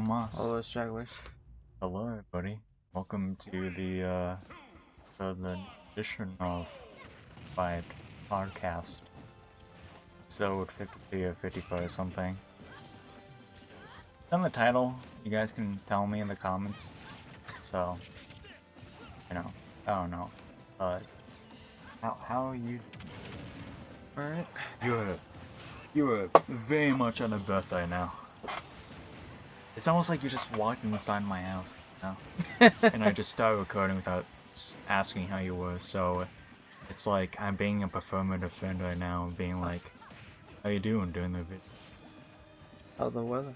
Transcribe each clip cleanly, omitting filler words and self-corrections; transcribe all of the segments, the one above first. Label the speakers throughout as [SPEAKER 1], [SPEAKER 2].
[SPEAKER 1] Moss.
[SPEAKER 2] Hello, stragglers.
[SPEAKER 1] Hello, everybody. Welcome to the edition of NerdVibed Podcast. Episode 53 or 54 or something. On the title, you guys can tell me in the comments. So, I don't know. How are you?
[SPEAKER 2] Alright.
[SPEAKER 1] You are very much on a birthday now. It's almost like you just walked inside my house, you know? And I just started recording without asking how you were, so it's like I'm being a performative friend right now, being like, how you doing during the video?
[SPEAKER 2] How's the weather?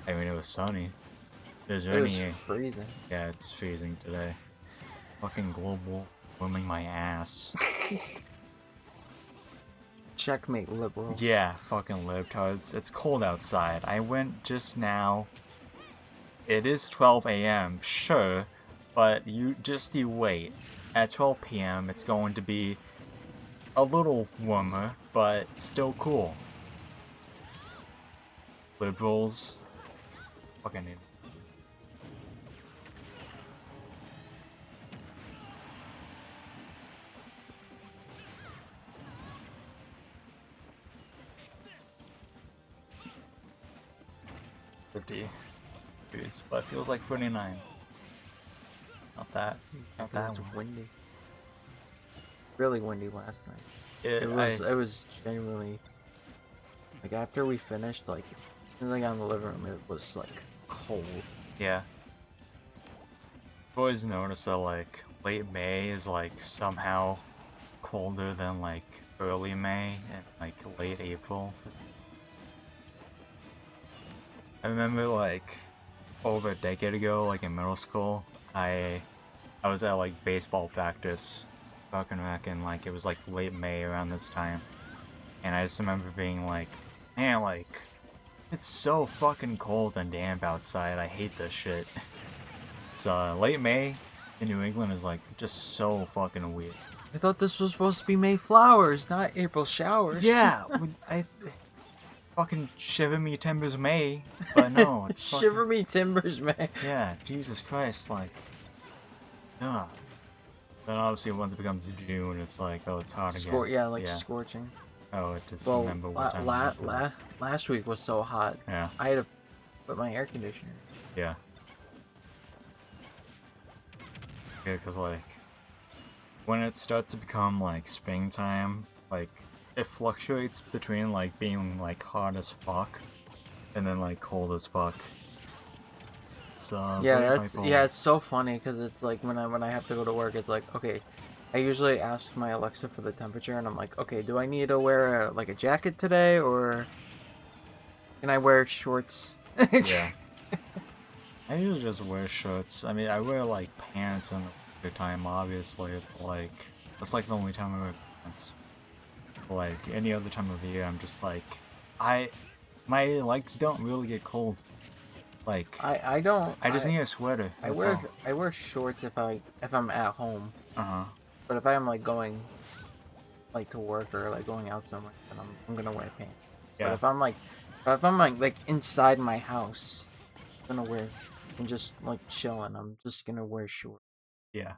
[SPEAKER 1] I mean, it was sunny. There's
[SPEAKER 2] It was
[SPEAKER 1] rainy.
[SPEAKER 2] freezing.
[SPEAKER 1] Yeah, it's freezing today. Fucking global warming my ass.
[SPEAKER 2] Checkmate, liberals.
[SPEAKER 1] Yeah, fucking libtards. It's cold outside. I went just now. It is 12 a.m., sure, but you wait. At 12 p.m., it's going to be a little warmer, but still cool. Liberals. Fucking idiot. Degrees, but it feels like 49. Not that. Not that
[SPEAKER 2] It's
[SPEAKER 1] one.
[SPEAKER 2] windy. Really windy last night.
[SPEAKER 1] It
[SPEAKER 2] It was genuinely like after we finished, like as I got in the living room, it was like cold.
[SPEAKER 1] Yeah. I've always noticed that like late May is like somehow colder than like early May and like late April. I remember like over a decade ago, like in middle school, I was at like baseball practice fucking reckon like it was like late May around this time. And I just remember being like, man, like it's so fucking cold and damp outside. I hate this shit. So late May in New England is like just so fucking weird.
[SPEAKER 2] I thought this was supposed to be May flowers, not April showers.
[SPEAKER 1] Yeah, I fucking shiver me timbers May, but no, it's fucking,
[SPEAKER 2] Shiver me timbers, man.
[SPEAKER 1] yeah, Jesus Christ, like, ugh. Then obviously once it becomes June, it's like, oh, it's hot again.
[SPEAKER 2] Scorching.
[SPEAKER 1] Oh, I just
[SPEAKER 2] Well,
[SPEAKER 1] remember what time it was.
[SPEAKER 2] last week was so hot.
[SPEAKER 1] Yeah,
[SPEAKER 2] I had to put my air conditioner.
[SPEAKER 1] yeah. Yeah, because like, when it starts to become like springtime, like, it fluctuates between like being like hot as fuck and then like cold as fuck. It's very bipolar.
[SPEAKER 2] It's so funny because it's like when I have to go to work, it's like, okay, I usually ask my Alexa for the temperature, and I'm like, okay, do I need to wear like a jacket today, or can I wear shorts?
[SPEAKER 1] Yeah. I usually just wear shorts. I mean, I wear like pants in the time, obviously, but like that's like the only time I wear pants. Like any other time of year, I'm just like, my legs don't really get cold. Like
[SPEAKER 2] I don't.
[SPEAKER 1] I just need a sweater.
[SPEAKER 2] I
[SPEAKER 1] That's
[SPEAKER 2] wear
[SPEAKER 1] all.
[SPEAKER 2] I wear shorts if I'm at home,
[SPEAKER 1] Uh-huh.
[SPEAKER 2] but if I'm like going like to work or like going out somewhere, then I'm gonna wear pants.
[SPEAKER 1] Yeah.
[SPEAKER 2] But if I'm like inside my house, I'm gonna wear and just like chilling, I'm just gonna wear shorts.
[SPEAKER 1] Yeah.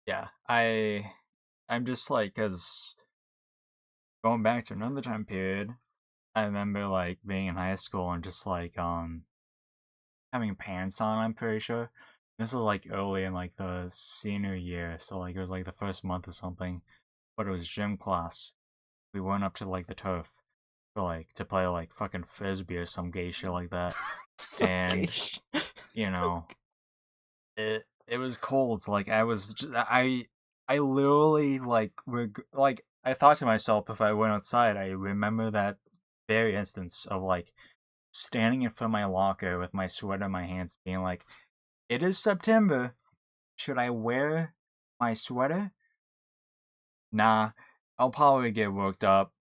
[SPEAKER 1] Yeah. I'm just like, cause going back to another time period, I remember like being in high school and just like having pants on, I'm pretty sure. This was like early in like the senior year, so like it was like the first month or something. But it was gym class. We went up to like the turf for like to play like fucking frisbee or some gay shit like that. And you know, it was cold. So, like I literally like like I thought to myself if I went outside, I remember that very instance of like standing in front of my locker with my sweater in my hands, being like, "It is September. Should I wear my sweater? Nah, I'll probably get worked up."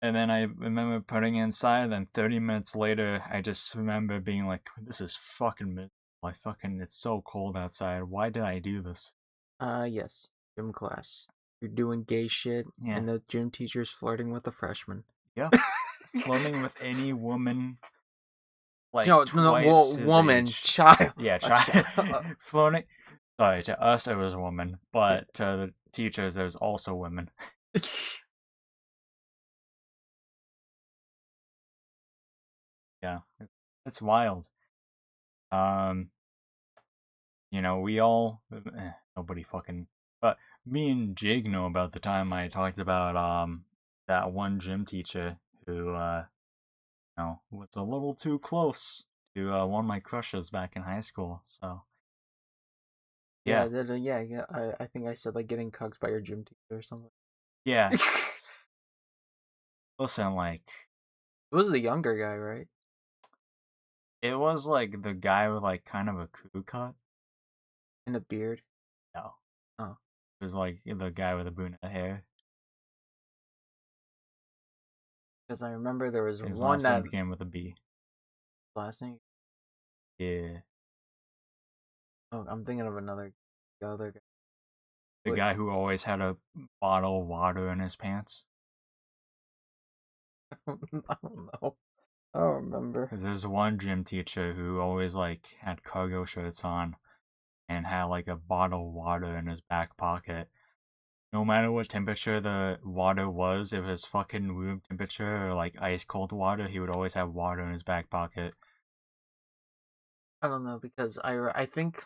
[SPEAKER 1] And then I remember putting it inside, and then 30 minutes later, I just remember being like, this is fucking miserable. It's so cold outside. Why did I do this?
[SPEAKER 2] Yes, gym class. you're doing gay shit,
[SPEAKER 1] Yeah.
[SPEAKER 2] and the gym teacher's flirting with a freshman.
[SPEAKER 1] Yeah. Flirting with any woman like
[SPEAKER 2] No,
[SPEAKER 1] twice his
[SPEAKER 2] woman,
[SPEAKER 1] age.
[SPEAKER 2] child.
[SPEAKER 1] Yeah, flirting. Sorry, to us it was a woman, but to the teachers there's also women. Yeah, it's wild. We all nobody fucking, but me and Jake know about the time I talked about that one gym teacher who was a little too close to one of my crushes back in high school. So
[SPEAKER 2] Yeah,
[SPEAKER 1] yeah,
[SPEAKER 2] yeah. I think I said like getting cucked by your gym teacher or something.
[SPEAKER 1] yeah. Listen, like
[SPEAKER 2] It was the younger guy, right?
[SPEAKER 1] it was like the guy with like kind of a crew cut.
[SPEAKER 2] And a beard.
[SPEAKER 1] No,
[SPEAKER 2] Oh,
[SPEAKER 1] it was like the guy with the brunette hair.
[SPEAKER 2] because I remember there was
[SPEAKER 1] His
[SPEAKER 2] one
[SPEAKER 1] last name
[SPEAKER 2] that
[SPEAKER 1] began with a B.
[SPEAKER 2] last name.
[SPEAKER 1] Yeah,
[SPEAKER 2] Oh, I'm thinking of the other guy.
[SPEAKER 1] the
[SPEAKER 2] Wait,
[SPEAKER 1] guy who always had a bottle of water in his pants.
[SPEAKER 2] I don't know. I don't remember.
[SPEAKER 1] Because there's one gym teacher who always like had cargo shirts on and had like a bottle of water in his back pocket. No matter what temperature the water was, if it was fucking room temperature or like ice cold water, he would always have water in his back pocket.
[SPEAKER 2] I don't know because I think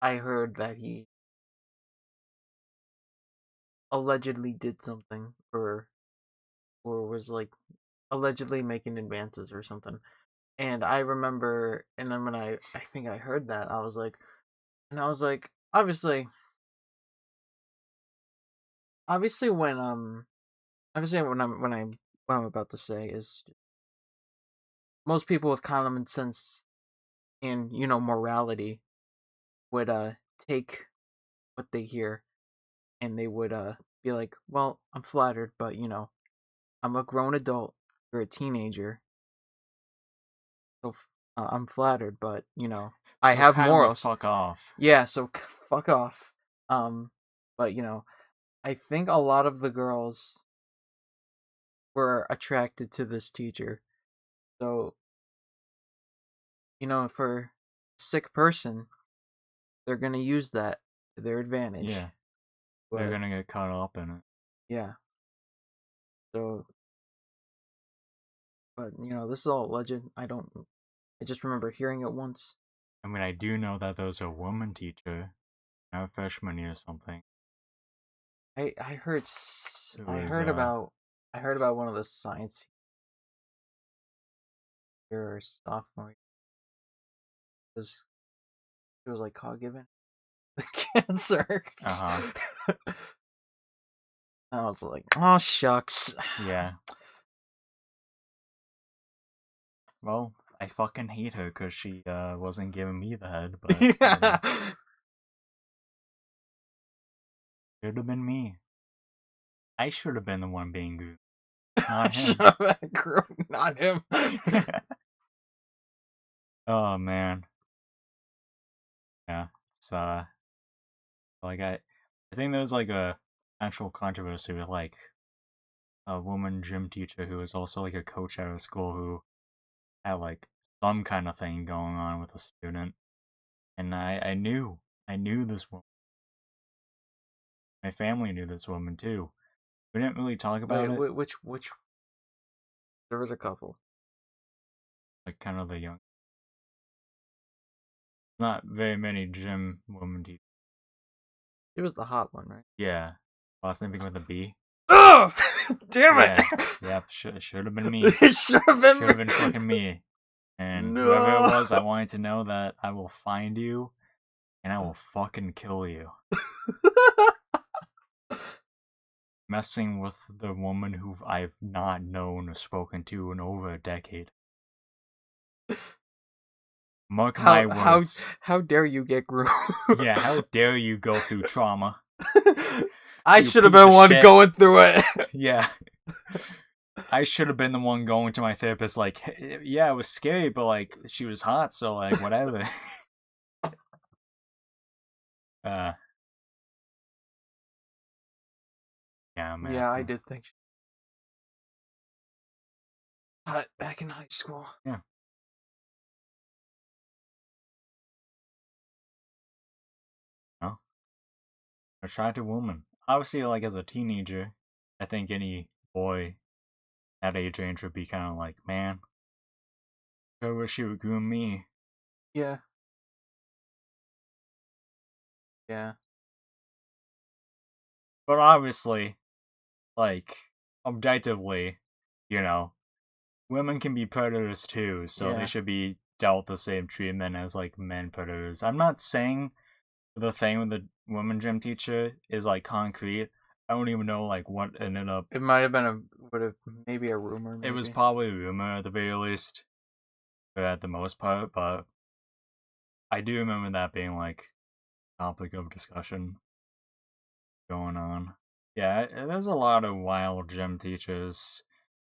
[SPEAKER 2] I heard that he allegedly did something or was like allegedly making advances or something. And I remember, and then when I think I heard that, I was like, obviously, obviously when obviously what I'm about to say is most people with common sense and morality would take what they hear and they would be like, well, I'm flattered, but I'm a grown adult, you're a teenager, so I'm flattered, but I
[SPEAKER 1] So
[SPEAKER 2] have
[SPEAKER 1] kind of like
[SPEAKER 2] morals.
[SPEAKER 1] fuck off.
[SPEAKER 2] Yeah, so fuck off. But I think a lot of the girls were attracted to this teacher. So, for a sick person, they're going to use that to their advantage.
[SPEAKER 1] Yeah, they're
[SPEAKER 2] But
[SPEAKER 1] gonna get caught up in it.
[SPEAKER 2] yeah. So, but this is all alleged. I just remember hearing it once.
[SPEAKER 1] I mean, I do know that there was a woman teacher, a freshman year or something.
[SPEAKER 2] I heard
[SPEAKER 1] It
[SPEAKER 2] I
[SPEAKER 1] was
[SPEAKER 2] heard about one of the science year or sophomore. It was like caught given cancer.
[SPEAKER 1] Uh-huh.
[SPEAKER 2] I was like, oh shucks.
[SPEAKER 1] Yeah. Well, I fucking hate her because she wasn't giving me the head, but should have been me. I should have been the one being good, not him.
[SPEAKER 2] Not him.
[SPEAKER 1] Oh man, yeah. It's like I think there was like a actual controversy with like a woman gym teacher who was also like a coach at a school who had like some kind of thing going on with a student, and I knew this woman. My family knew this woman too. We didn't really talk about it.
[SPEAKER 2] Which there was a couple.
[SPEAKER 1] Like kind of the young, not very many gym woman teachers.
[SPEAKER 2] It was the hot one, right?
[SPEAKER 1] Yeah, last name began with a B.
[SPEAKER 2] Oh, damn it!
[SPEAKER 1] Yeah, yep, should have been me.
[SPEAKER 2] It should have been.
[SPEAKER 1] Should have been fucking me. And
[SPEAKER 2] No.
[SPEAKER 1] whoever it was, I wanted to know that I will find you, and I will fucking kill you. Messing with the woman who I've not known or spoken to in over a decade. Mark my words.
[SPEAKER 2] How dare you get groomed?
[SPEAKER 1] Yeah, how dare you go through trauma?
[SPEAKER 2] I should have been one going through it.
[SPEAKER 1] Yeah. I should have been the one going to my therapist like, hey, yeah, it was scary, but like she was hot, so like whatever. Yeah, man.
[SPEAKER 2] Yeah, I did think. Back in high school.
[SPEAKER 1] Yeah. No. Attractive woman. Obviously, like as a teenager, I think any boy at age range would be kind of like, man, I wish you would groom me.
[SPEAKER 2] Yeah. Yeah.
[SPEAKER 1] But obviously, like objectively, you know, women can be predators too, so they
[SPEAKER 2] Yeah.
[SPEAKER 1] should be dealt the same treatment as like men predators. I'm not saying the thing with the woman gym teacher is like concrete. I don't even know like what ended up.
[SPEAKER 2] It might have been maybe a rumor,
[SPEAKER 1] It was
[SPEAKER 2] maybe.
[SPEAKER 1] probably a rumor at the very least, or at the most part, but I do remember that being like topic of discussion going on. Yeah, there's a lot of wild gym teachers.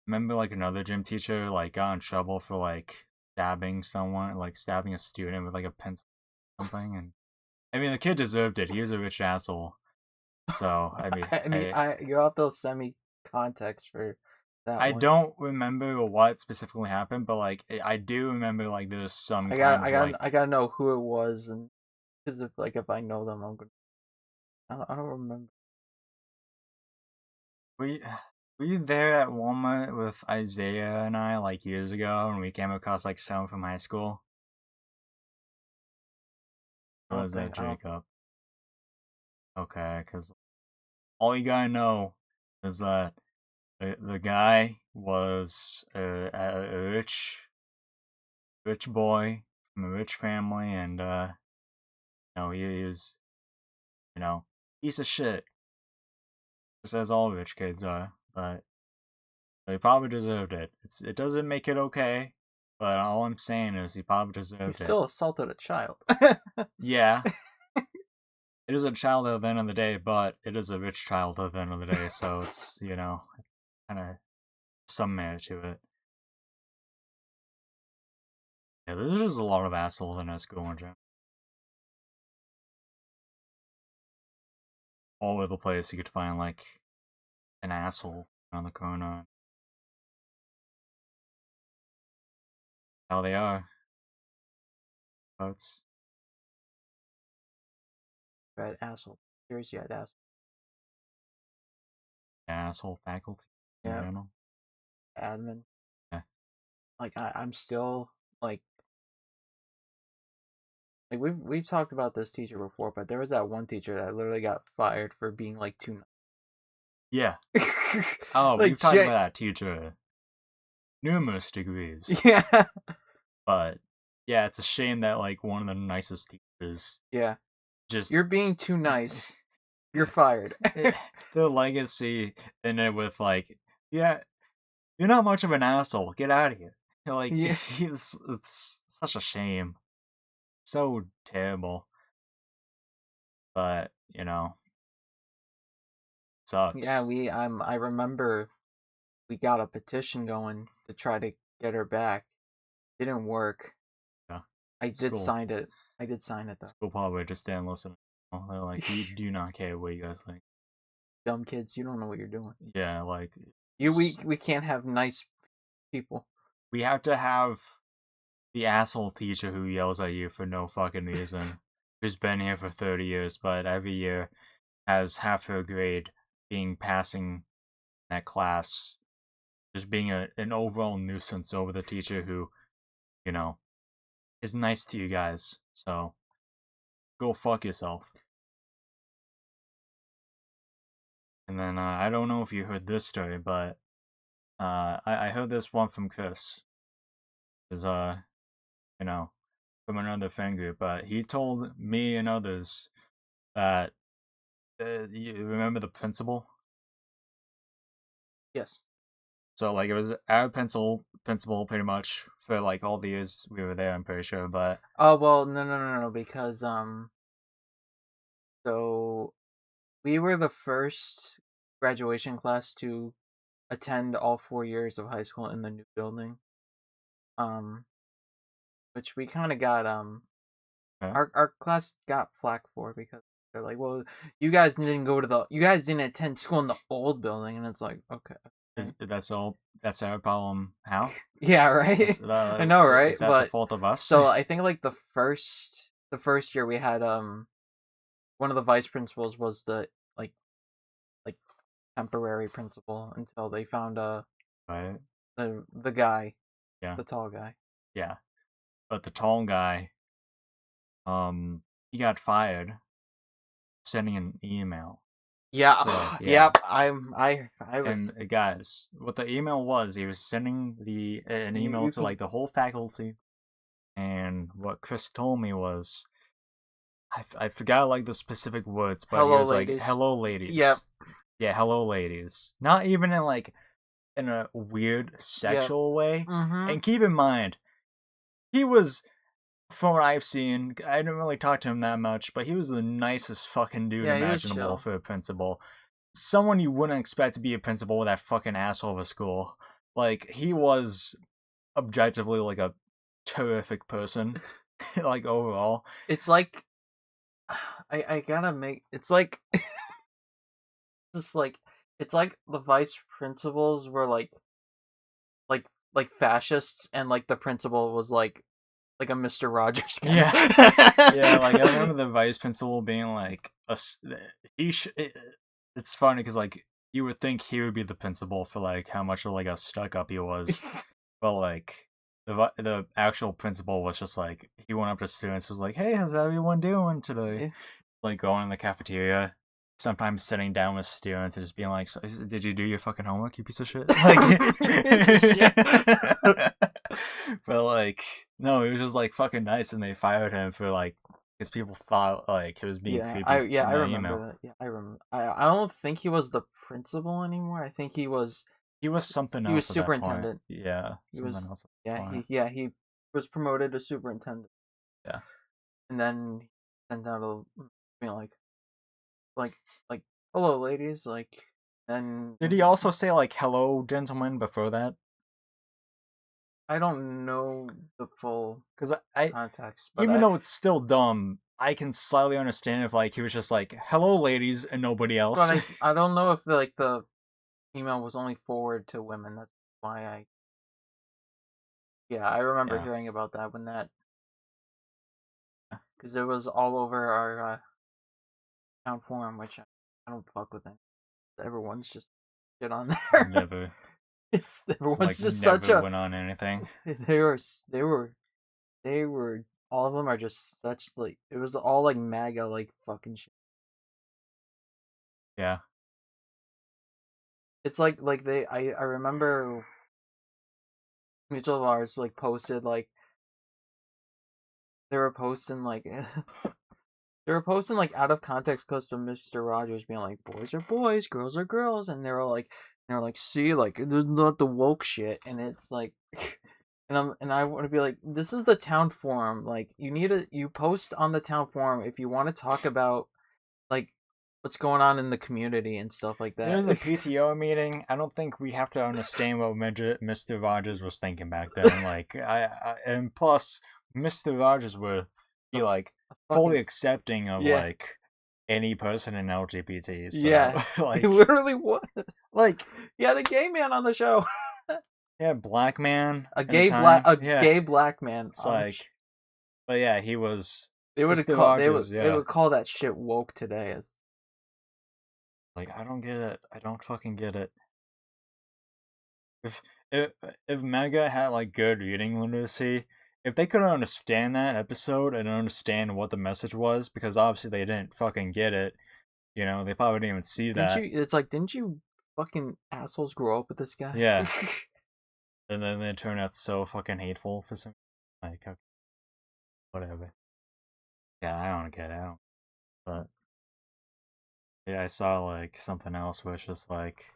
[SPEAKER 1] Remember like another gym teacher like got in trouble for like stabbing someone, like stabbing a student with like a pencil or something, and I mean the kid deserved it. He was a rich asshole. So I mean,
[SPEAKER 2] I mean, you have to send me context for that
[SPEAKER 1] I
[SPEAKER 2] one.
[SPEAKER 1] don't remember what specifically happened, but like I do remember like there's some kind of
[SPEAKER 2] I
[SPEAKER 1] like
[SPEAKER 2] gotta know who it was, and because if I know them, I'm gonna. I don't remember.
[SPEAKER 1] were you, were you there at Walmart with Isaiah and I like years ago when we came across like someone from high school? Or was that
[SPEAKER 2] I don't.
[SPEAKER 1] Jacob? Okay, because all you gotta know is that the guy was a rich boy from a rich family, and he was piece of shit, just as all rich kids are. But he probably deserved it. It doesn't make it okay, but all I'm saying is he probably
[SPEAKER 2] He
[SPEAKER 1] deserved it.
[SPEAKER 2] still assaulted a child.
[SPEAKER 1] Yeah, it is a child at the end of the day, but it is a rich child at the end of the day, so it's kind of some merit to it. Yeah, there's just a lot of assholes in our school in general. All over the place, you could find like an asshole on the corner. How they are, but
[SPEAKER 2] You had asshole teachers. You had asshole.
[SPEAKER 1] asshole faculty in
[SPEAKER 2] Yeah,
[SPEAKER 1] general.
[SPEAKER 2] admin.
[SPEAKER 1] Yeah.
[SPEAKER 2] Like I'm still like we've talked about this teacher before, but there was that one teacher that literally got fired for being like too
[SPEAKER 1] Yeah.
[SPEAKER 2] nice.
[SPEAKER 1] Oh,
[SPEAKER 2] Like
[SPEAKER 1] we've talked about
[SPEAKER 2] Jay.
[SPEAKER 1] that teacher numerous degrees.
[SPEAKER 2] Yeah.
[SPEAKER 1] But yeah, it's a shame that like one of the nicest teachers
[SPEAKER 2] Yeah.
[SPEAKER 1] just
[SPEAKER 2] You're being too nice. You're fired.
[SPEAKER 1] their legacy in it with like, yeah, you're not much of an asshole. Get out of here. Like
[SPEAKER 2] Yeah.
[SPEAKER 1] it's such a shame. So terrible. But,
[SPEAKER 2] Yeah,
[SPEAKER 1] sucks.
[SPEAKER 2] I remember we got a petition going to try to get her back. Didn't work.
[SPEAKER 1] Yeah.
[SPEAKER 2] I did
[SPEAKER 1] School
[SPEAKER 2] sign it. I did sign it though.
[SPEAKER 1] school probably just didn't listen. They're like, we do not care what you guys think.
[SPEAKER 2] Dumb kids, you don't know what you're doing.
[SPEAKER 1] Yeah, like
[SPEAKER 2] We can't have nice people.
[SPEAKER 1] we have to have the asshole teacher who yells at you for no fucking reason, who's been here for 30 years, but every year has half her grade being passing that class, just being an overall nuisance over the teacher who, you know, is nice to you guys. So go fuck yourself. And then I don't know if you heard this story, but I heard this one from Chris. Is you know, from another fan group, but he told me and others that you remember the principal.
[SPEAKER 2] Yes.
[SPEAKER 1] So like it was our principal pretty much for like all the years we were there. I'm pretty sure, but
[SPEAKER 2] Oh well, no, because so we were the first graduation class to attend all 4 years of high school in the new building. Um, which we kind of got
[SPEAKER 1] okay.
[SPEAKER 2] our class got flack for because They're like, well, you guys didn't attend school in the old building, and it's like, okay.
[SPEAKER 1] That's all. That's our problem. How?
[SPEAKER 2] Yeah, right. I know, right?
[SPEAKER 1] Is that the
[SPEAKER 2] But
[SPEAKER 1] fault of us?
[SPEAKER 2] so I think like the first year we had one of the vice principals was the like like temporary principal until they found
[SPEAKER 1] Right.
[SPEAKER 2] the guy,
[SPEAKER 1] Yeah.
[SPEAKER 2] the tall guy.
[SPEAKER 1] Yeah. But the tall guy, he got fired sending an email.
[SPEAKER 2] Yeah.
[SPEAKER 1] So,
[SPEAKER 2] Yep. I was.
[SPEAKER 1] And guys, what the email was, he was sending an email to like the whole faculty. And what Chris told me was, I forgot like the specific words, but he was
[SPEAKER 2] ladies.
[SPEAKER 1] like, "Hello, ladies."
[SPEAKER 2] Yep.
[SPEAKER 1] Yeah, hello, ladies. Not even in like in a weird sexual way.
[SPEAKER 2] Mm-hmm.
[SPEAKER 1] And keep in mind, he was, from what I've seen, I didn't really talk to him that much, but he was the nicest fucking dude imaginable for a principal. Someone you wouldn't expect to be a principal with that fucking asshole of a school. Like, he was objectively like a terrific person, like overall.
[SPEAKER 2] It's like I gotta make it's like just like it's like the vice principals were like fascists, and like the principal was like a Mr. Rogers kind
[SPEAKER 1] Yeah.
[SPEAKER 2] of.
[SPEAKER 1] Yeah, like I remember the vice principal being like it's funny because like you would think he would be the principal for like how much of like a stuck up he was, but like the actual principal was just like, he went up to students, was like, "Hey, how's everyone doing today?"
[SPEAKER 2] Yeah.
[SPEAKER 1] Like going in the cafeteria, sometimes sitting down with students and just being like, "So, did you do your fucking homework, you piece of shit?" Like, but like, no, he was just like fucking nice, and they fired him for like, because people thought like he was being creepy.
[SPEAKER 2] I
[SPEAKER 1] in
[SPEAKER 2] remember
[SPEAKER 1] email.
[SPEAKER 2] that. Yeah, I remember. I don't think he was the principal anymore. I think he was
[SPEAKER 1] something else.
[SPEAKER 2] He was
[SPEAKER 1] at
[SPEAKER 2] superintendent.
[SPEAKER 1] That point. Yeah,
[SPEAKER 2] He
[SPEAKER 1] something
[SPEAKER 2] was
[SPEAKER 1] else.
[SPEAKER 2] he was promoted to superintendent.
[SPEAKER 1] Yeah.
[SPEAKER 2] And then he sent out like hello ladies, like, and
[SPEAKER 1] Did he also say like hello gentlemen before that?
[SPEAKER 2] I don't know the full
[SPEAKER 1] Because I
[SPEAKER 2] context, but
[SPEAKER 1] even though it's still dumb, I can slightly understand if like he was just like hello ladies and nobody else.
[SPEAKER 2] But I don't know if the email was only forwarded to women. That's why I remember hearing about that when that, because it was all over our town forum, which I don't fuck with it. Everyone's just shit on there.
[SPEAKER 1] Never.
[SPEAKER 2] Everyone's
[SPEAKER 1] like,
[SPEAKER 2] just
[SPEAKER 1] never
[SPEAKER 2] such a.
[SPEAKER 1] went on anything.
[SPEAKER 2] They were. All of them are just such like. It was all like MAGA like fucking shit.
[SPEAKER 1] Yeah.
[SPEAKER 2] It's like they. I remember. Mutual of ours like posted like. They were posting like. They were posting like out of context clips of Mr. Rogers being like, "Boys are boys, girls are girls," and they were like, "See, like, there's not the woke shit," and it's like, and I want to be like, "This is the town forum. Like, you post on the town forum if you want to talk about like what's going on in the community and stuff like that."
[SPEAKER 1] There's a PTO meeting. I don't think we have to understand what Mr. Rogers was thinking back then. Like, and plus, Mr. Rogers would be like fully accepting of like any person in LGBT. So,
[SPEAKER 2] yeah,
[SPEAKER 1] like,
[SPEAKER 2] he literally was.
[SPEAKER 1] Like,
[SPEAKER 2] he had a gay man on the show.
[SPEAKER 1] Yeah, black man.
[SPEAKER 2] Gay black man.
[SPEAKER 1] It's like, but yeah, he was.
[SPEAKER 2] They would call that shit woke today.
[SPEAKER 1] Like, I don't get it. I don't fucking get it. If Mega had like good reading literacy, if they could understand that episode and understand what the message was, because obviously they didn't fucking get it, you know, they probably didn't even see that.
[SPEAKER 2] It's like, didn't you fucking assholes grow up with this guy?
[SPEAKER 1] Yeah. And then they turn out so fucking hateful for some, like, okay, whatever. Yeah, I don't get it. But yeah, I saw like something else where it's just like,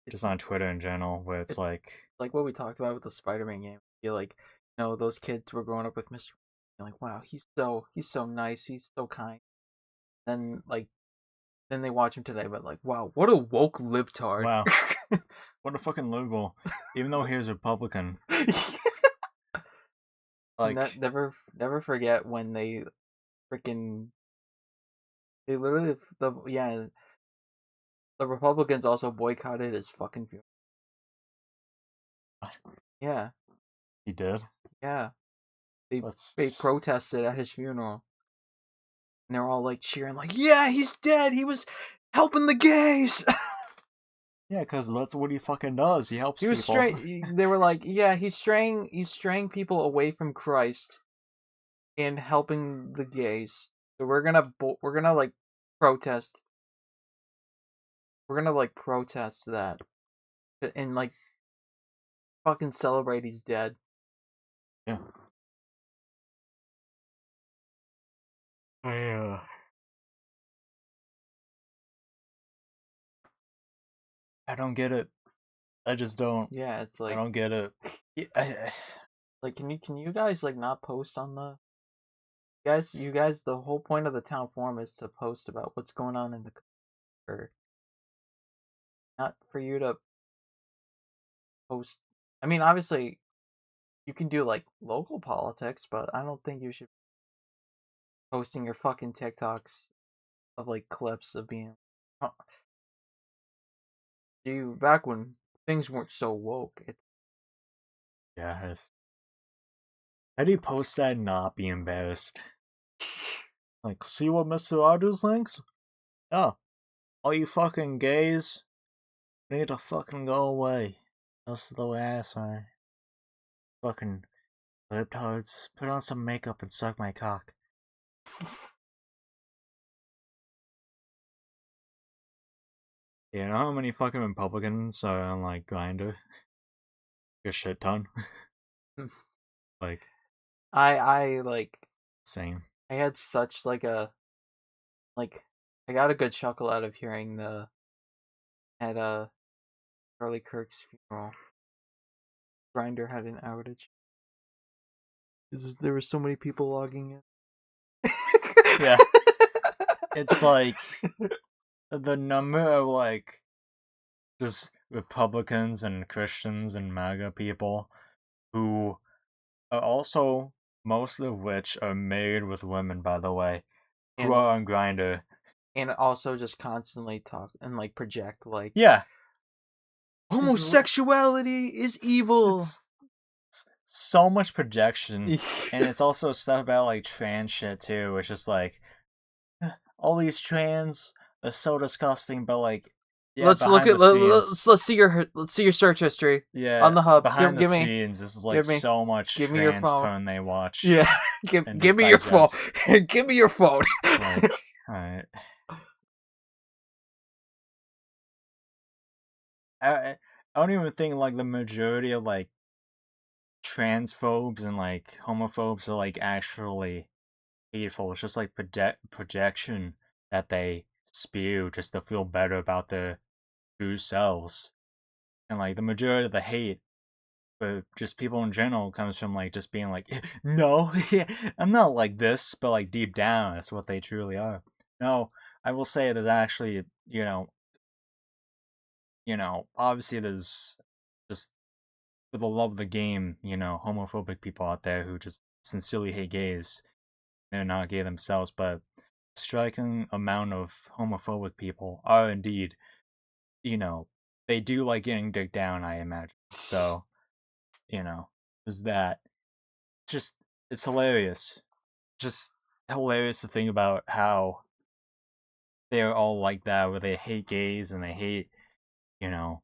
[SPEAKER 1] just on Twitter in general, where it's like
[SPEAKER 2] what we talked about with the Spider-Man game. You're like, no, those kids were growing up with Mr. You're like, wow, he's so nice, he's so kind. Then they watch him today, but like, wow, what a woke libtard.
[SPEAKER 1] Wow. What a fucking liberal. Even though he was Republican.
[SPEAKER 2] Like, never forget when they freaking They literally the Republicans also boycotted his fucking funeral.
[SPEAKER 1] What?
[SPEAKER 2] Yeah,
[SPEAKER 1] He did?
[SPEAKER 2] yeah. They
[SPEAKER 1] Let's...
[SPEAKER 2] protested at his funeral, and they're all like cheering, like, "Yeah, he's dead. He was helping the gays."
[SPEAKER 1] Yeah, because that's what he fucking does. He helps
[SPEAKER 2] He was
[SPEAKER 1] people.
[SPEAKER 2] straying. They were like, "Yeah, he's straying people away from Christ and helping the gays. So we're gonna like protest. We're gonna like protest that and like fucking celebrate he's dead."
[SPEAKER 1] Yeah. I, I don't get it. I just don't.
[SPEAKER 2] Yeah, it's
[SPEAKER 1] I
[SPEAKER 2] like,
[SPEAKER 1] don't get it. Yeah,
[SPEAKER 2] like, can you guys like not post on the you guys, the whole point of the town forum is to post about what's going on in the or not for you to post. I mean, obviously you can do like local politics, but I don't think you should be posting your fucking TikToks of like clips of being huh, you back when things weren't so woke.
[SPEAKER 1] yeah. How do you post that and not be embarrassed? Like, see what Mr. Rogers thinks? Oh, all you fucking gays need to fucking go away. That's the way I say. Fucking libtards. Put on some makeup and suck my cock. You know how many fucking Republicans are on, like, Grindr? A shit ton. Like,
[SPEAKER 2] I like
[SPEAKER 1] same.
[SPEAKER 2] I had such like a like I got a good chuckle out of hearing the at Charlie Kirk's funeral. Grinder had an outage. There were so many people logging in.
[SPEAKER 1] Yeah. It's like, the number of, like, just Republicans and Christians and MAGA people who are also, most of which are married with women, by the way, who
[SPEAKER 2] and
[SPEAKER 1] are on Grindr.
[SPEAKER 2] and also just constantly talk and like project like
[SPEAKER 1] Yeah.
[SPEAKER 2] homosexuality is evil.
[SPEAKER 1] It's so much projection, and it's also stuff about, like, trans shit, too. It's just like, all these trans are so disgusting, but, like, yeah,
[SPEAKER 2] Let's look
[SPEAKER 1] behind
[SPEAKER 2] at
[SPEAKER 1] the scenes,
[SPEAKER 2] let's see your search history
[SPEAKER 1] yeah,
[SPEAKER 2] on the hub.
[SPEAKER 1] behind the
[SPEAKER 2] Give me
[SPEAKER 1] scenes, this is like
[SPEAKER 2] give me
[SPEAKER 1] so much
[SPEAKER 2] give me your
[SPEAKER 1] trans
[SPEAKER 2] phone.
[SPEAKER 1] porn they watch
[SPEAKER 2] Yeah,
[SPEAKER 1] and
[SPEAKER 2] give
[SPEAKER 1] just
[SPEAKER 2] me your phone.
[SPEAKER 1] digest.
[SPEAKER 2] Give me your phone.
[SPEAKER 1] Like, alright. I don't even think, like, the majority of, like, transphobes and, like, homophobes are, like, actually hateful. It's just, like, projection that they spew just to feel better about their true selves. And, like, the majority of the hate for just people in general comes from, like, just being like, no, I'm not like this, but, like, deep down, that's what they truly are. No, I will say there's actually, obviously there's just, for the love of the game, homophobic people out there who just sincerely hate gays. They're not gay themselves, but striking amount of homophobic people are indeed, they do like getting dick down, I imagine. So, there's that. Just, it's hilarious. Just hilarious to think about how they're all like that, where they hate gays and they hate, you know,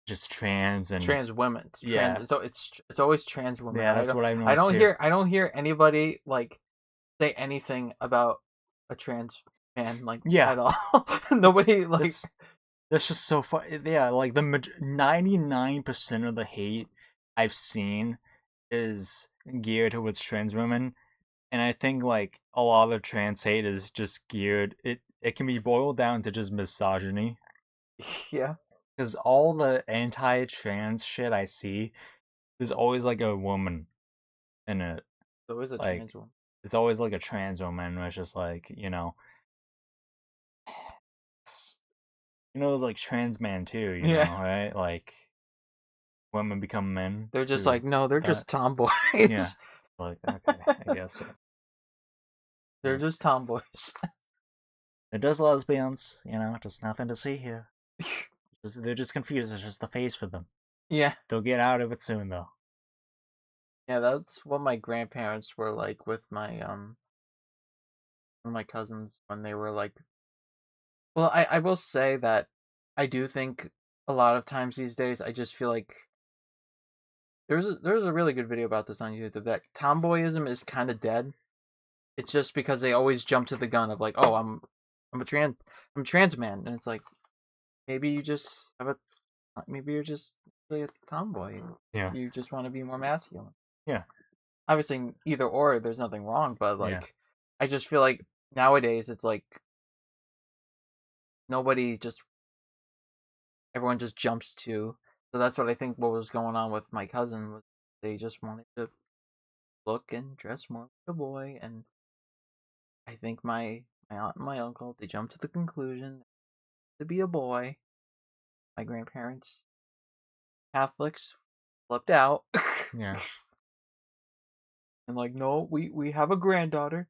[SPEAKER 1] just trans and
[SPEAKER 2] Trans women. It's
[SPEAKER 1] yeah,
[SPEAKER 2] trans. So it's always trans women.
[SPEAKER 1] yeah, that's what I've noticed too.
[SPEAKER 2] I don't hear anybody like say anything about a trans man like
[SPEAKER 1] Yeah,
[SPEAKER 2] at all. Nobody like
[SPEAKER 1] that's just so fun. Yeah, like the 99% of the hate I've seen is geared towards trans women, and I think like a lot of the trans hate is just geared. It can be boiled down to just misogyny.
[SPEAKER 2] yeah.
[SPEAKER 1] Because all the anti-trans shit I see, there's always like a woman in it.
[SPEAKER 2] It's always a
[SPEAKER 1] Like,
[SPEAKER 2] trans woman.
[SPEAKER 1] it's always like a trans woman, which is like, it's, there's like trans man too,
[SPEAKER 2] Yeah.
[SPEAKER 1] right? Like, women become men.
[SPEAKER 2] They're just
[SPEAKER 1] Who
[SPEAKER 2] like, no, they're
[SPEAKER 1] got,
[SPEAKER 2] just tomboys.
[SPEAKER 1] yeah. Like, okay, I guess so.
[SPEAKER 2] They're just tomboys.
[SPEAKER 1] They're just lesbians, just nothing to see here. They're just confused. It's just a phase for them.
[SPEAKER 2] Yeah.
[SPEAKER 1] They'll get out of it soon, though.
[SPEAKER 2] Yeah, that's what my grandparents were like with my cousins when they were like. Well, I will say that I do think a lot of times these days I just feel like there's a really good video about this on YouTube that tomboyism is kind of dead. It's just because they always jump to the gun of like, oh, I'm a trans man, and it's like maybe you just have a maybe you're just really a tomboy.
[SPEAKER 1] Yeah.
[SPEAKER 2] You just want to be more masculine.
[SPEAKER 1] Yeah.
[SPEAKER 2] Obviously, either or, there's nothing wrong, but like,
[SPEAKER 1] Yeah.
[SPEAKER 2] I just feel like nowadays it's like nobody just everyone just jumps to. So that's what I think what was going on with my cousin was they just wanted to look and dress more like a boy, and I think my aunt and my uncle they jumped to the conclusion to be a boy. My grandparents, Catholics, flipped out.
[SPEAKER 1] Yeah.
[SPEAKER 2] And like, no, we have a granddaughter,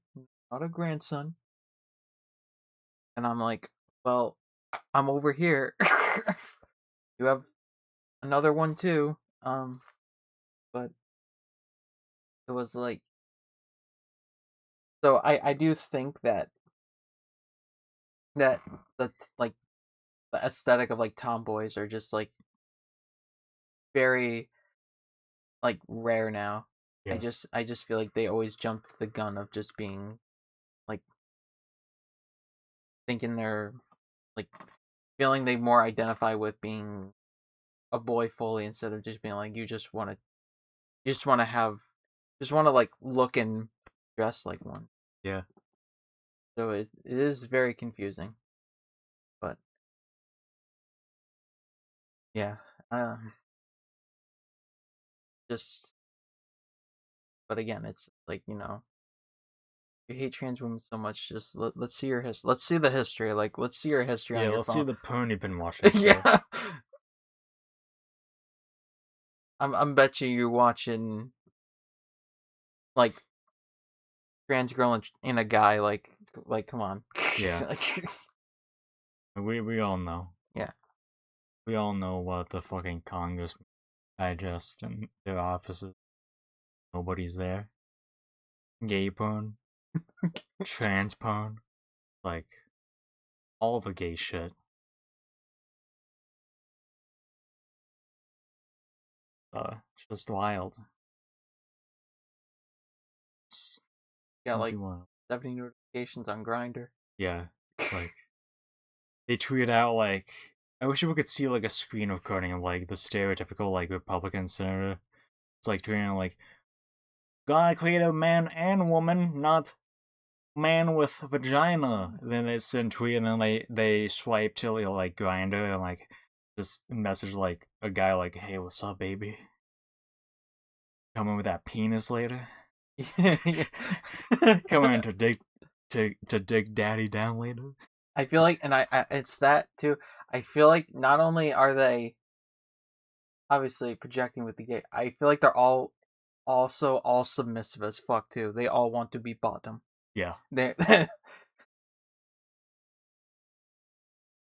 [SPEAKER 2] not a grandson. And I'm like, well, I'm over here. You have another one too. But it was like, so I do think that that that like the aesthetic of like tomboys are just like very like rare now.
[SPEAKER 1] Yeah.
[SPEAKER 2] I just feel like they always jump to the gun of just being like thinking they're like feeling they more identify with being a boy fully instead of just being like you just want to have just want to like look and dress like one.
[SPEAKER 1] Yeah.
[SPEAKER 2] So it is very confusing. But yeah, just but again, it's like you hate trans women so much. Just let's see your let's see the history. Like let's see your history on
[SPEAKER 1] Yeah,
[SPEAKER 2] your
[SPEAKER 1] let's see
[SPEAKER 2] phone.
[SPEAKER 1] the porn you've been watching.
[SPEAKER 2] Yeah, I'm bet you're watching like trans girl and a guy. Like come on.
[SPEAKER 1] Yeah.
[SPEAKER 2] Like,
[SPEAKER 1] We all know.
[SPEAKER 2] yeah.
[SPEAKER 1] We all know what the fucking Congress digest in their offices. Nobody's there. Gay porn, trans porn, like all the gay shit. It's just wild. It's
[SPEAKER 2] Got like
[SPEAKER 1] something wild.
[SPEAKER 2] 70 notifications on Grinder.
[SPEAKER 1] Yeah, like they tweet out like I wish we could see like a screen recording of like the stereotypical like Republican senator. It's like tweeting like God created man and woman, not man with vagina. And then they send tweet and then they swipe to like Grinder and like just message like a guy like, hey, what's up, baby? Coming with that penis later. Coming to dig daddy down later.
[SPEAKER 2] I feel like, and I it's that too. I feel like not only are they obviously projecting with the gay, I feel like they're all also all submissive as fuck too. They all want to be bottom.
[SPEAKER 1] Yeah.
[SPEAKER 2] They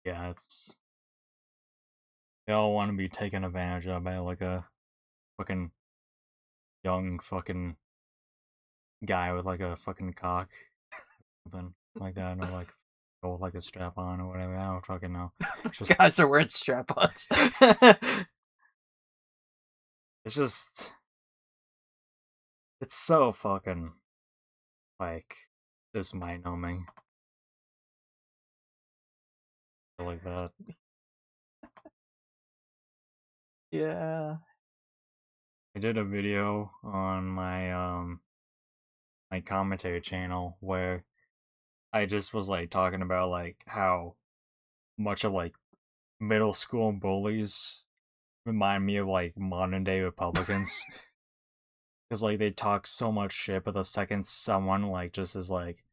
[SPEAKER 1] Yeah, they all want to be taken advantage of by like a fucking young fucking guy with like a fucking cock, something like that, or like go with like a strap on or whatever. I don't fucking know. Just,
[SPEAKER 2] guys are wearing strap-ons.
[SPEAKER 1] it's just, it's so fucking like just mind numbing. Like that.
[SPEAKER 2] Yeah.
[SPEAKER 1] I did a video on my commentary channel where I just was like talking about like how much of like middle school bullies remind me of like modern day Republicans because like they talk so much shit, but the second someone like just is like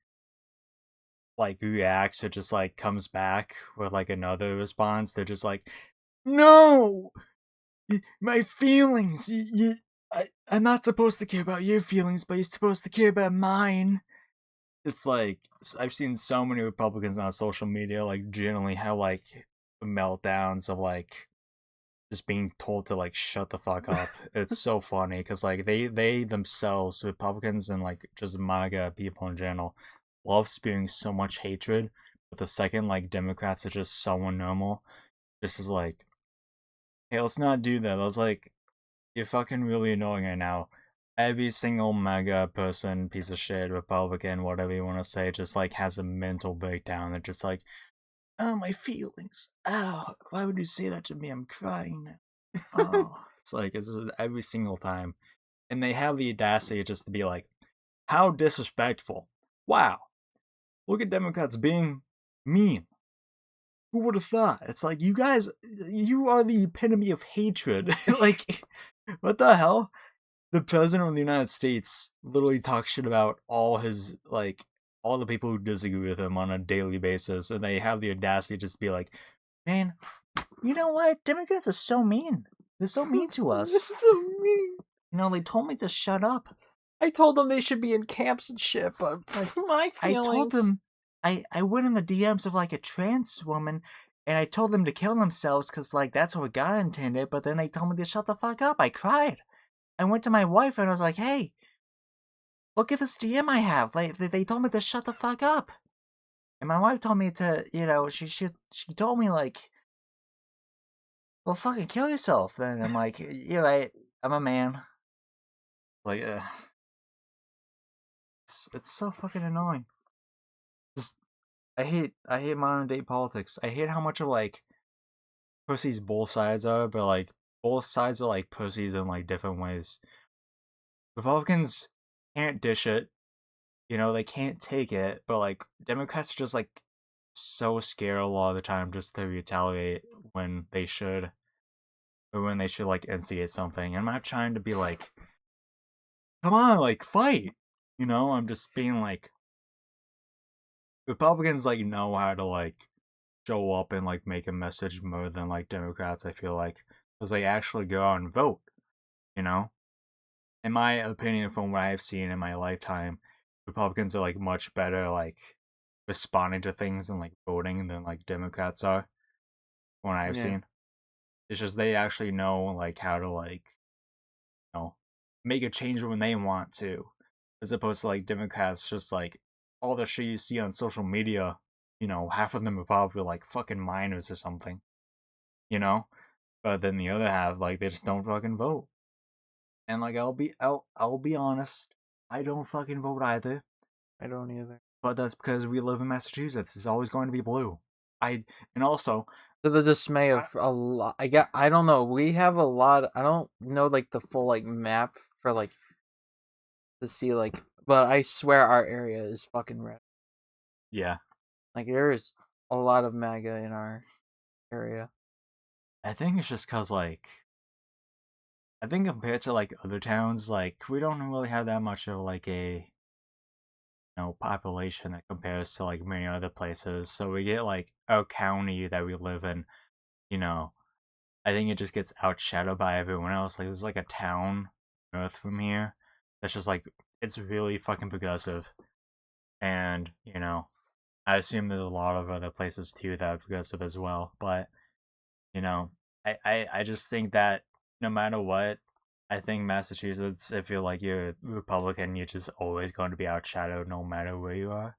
[SPEAKER 1] reacts or just like comes back with like another response, they're just like, no, my feelings. I'm not supposed to care about your feelings, but you're supposed to care about mine. it's like I've seen so many Republicans on social media like generally have like meltdowns of like just being told to like shut the fuck up. It's so funny because like they themselves, Republicans and like just MAGA people in general, love spewing so much hatred. But the second like Democrats are just someone normal, this is like, hey, let's not do that. Let's like, you're fucking really annoying right now. Every single MAGA person, piece of shit, Republican, whatever you want to say, just like has a mental breakdown. They're just like, oh, my feelings. Oh, why would you say that to me? I'm crying now. Oh, it's every single time. And they have the audacity just to be like, how disrespectful. Wow. Look at Democrats being mean. Who would have thought? It's like, you guys, you are the epitome of hatred. Like, what the hell? The president of the United States literally talks shit about all his, like, all the people who disagree with him on a daily basis, and they have the audacity to just be like, man, you know what? Democrats are so mean. They're so mean to us.
[SPEAKER 2] They're so mean.
[SPEAKER 1] You know, they told me to shut up.
[SPEAKER 2] I told them they should be in camps and shit, but my feelings.
[SPEAKER 1] I told them, I went in the DMs of like a trans woman, and I told them to kill themselves because like that's what God intended. But then they told me to shut the fuck up. I cried. I went to my wife and I was like, hey, look at this DM I have. Like they told me to shut the fuck up. And my wife told me to, you know, she told me like, well, fucking kill yourself. Then I'm like, you're right. I'm a man. Like, it's so fucking annoying. Just I hate modern day politics. I hate how much of like pussies both sides are, but like both sides are like pussies in like different ways. Republicans can't dish it, you know, they can't take it, but like Democrats are just like so scared a lot of the time just to retaliate when they should, or when they should like instigate something. I'm not trying to be like, come on, like fight. You know, I'm just being like, Republicans like know how to like show up and like make a message more than like Democrats, I feel like, because they actually go out and vote, you know? In my opinion, from what I've seen in my lifetime, Republicans are like much better like responding to things and like voting than like Democrats are, from what I've seen. It's just they actually know like how to like, you know, make a change when they want to, as opposed to like Democrats just like all the shit you see on social media, you know, half of them are probably like fucking minors or something, you know? But then the other half, like they just don't fucking vote. And like I'll be honest, I don't fucking vote either.
[SPEAKER 2] I don't either.
[SPEAKER 1] But that's because we live in Massachusetts. It's always going to be blue. And also
[SPEAKER 2] To the dismay of a lot. I don't know. We have a lot. I don't know like the full like map for like to see like, but I swear our area is fucking red.
[SPEAKER 1] yeah,
[SPEAKER 2] Like there is a lot of MAGA in our area.
[SPEAKER 1] I think it's just cause like I think compared to like other towns, like we don't really have that much of like a population that compares to like many other places. So we get like a county that we live in, you know, I think it just gets outshadowed by everyone else. Like there's like a town north from here that's just like it's really fucking progressive. And, you know, I assume there's a lot of other places too that are progressive as well. But, you know, I just think that no matter what, I think Massachusetts, if you're like you're a Republican, you're just always going to be outshadowed no matter where you are.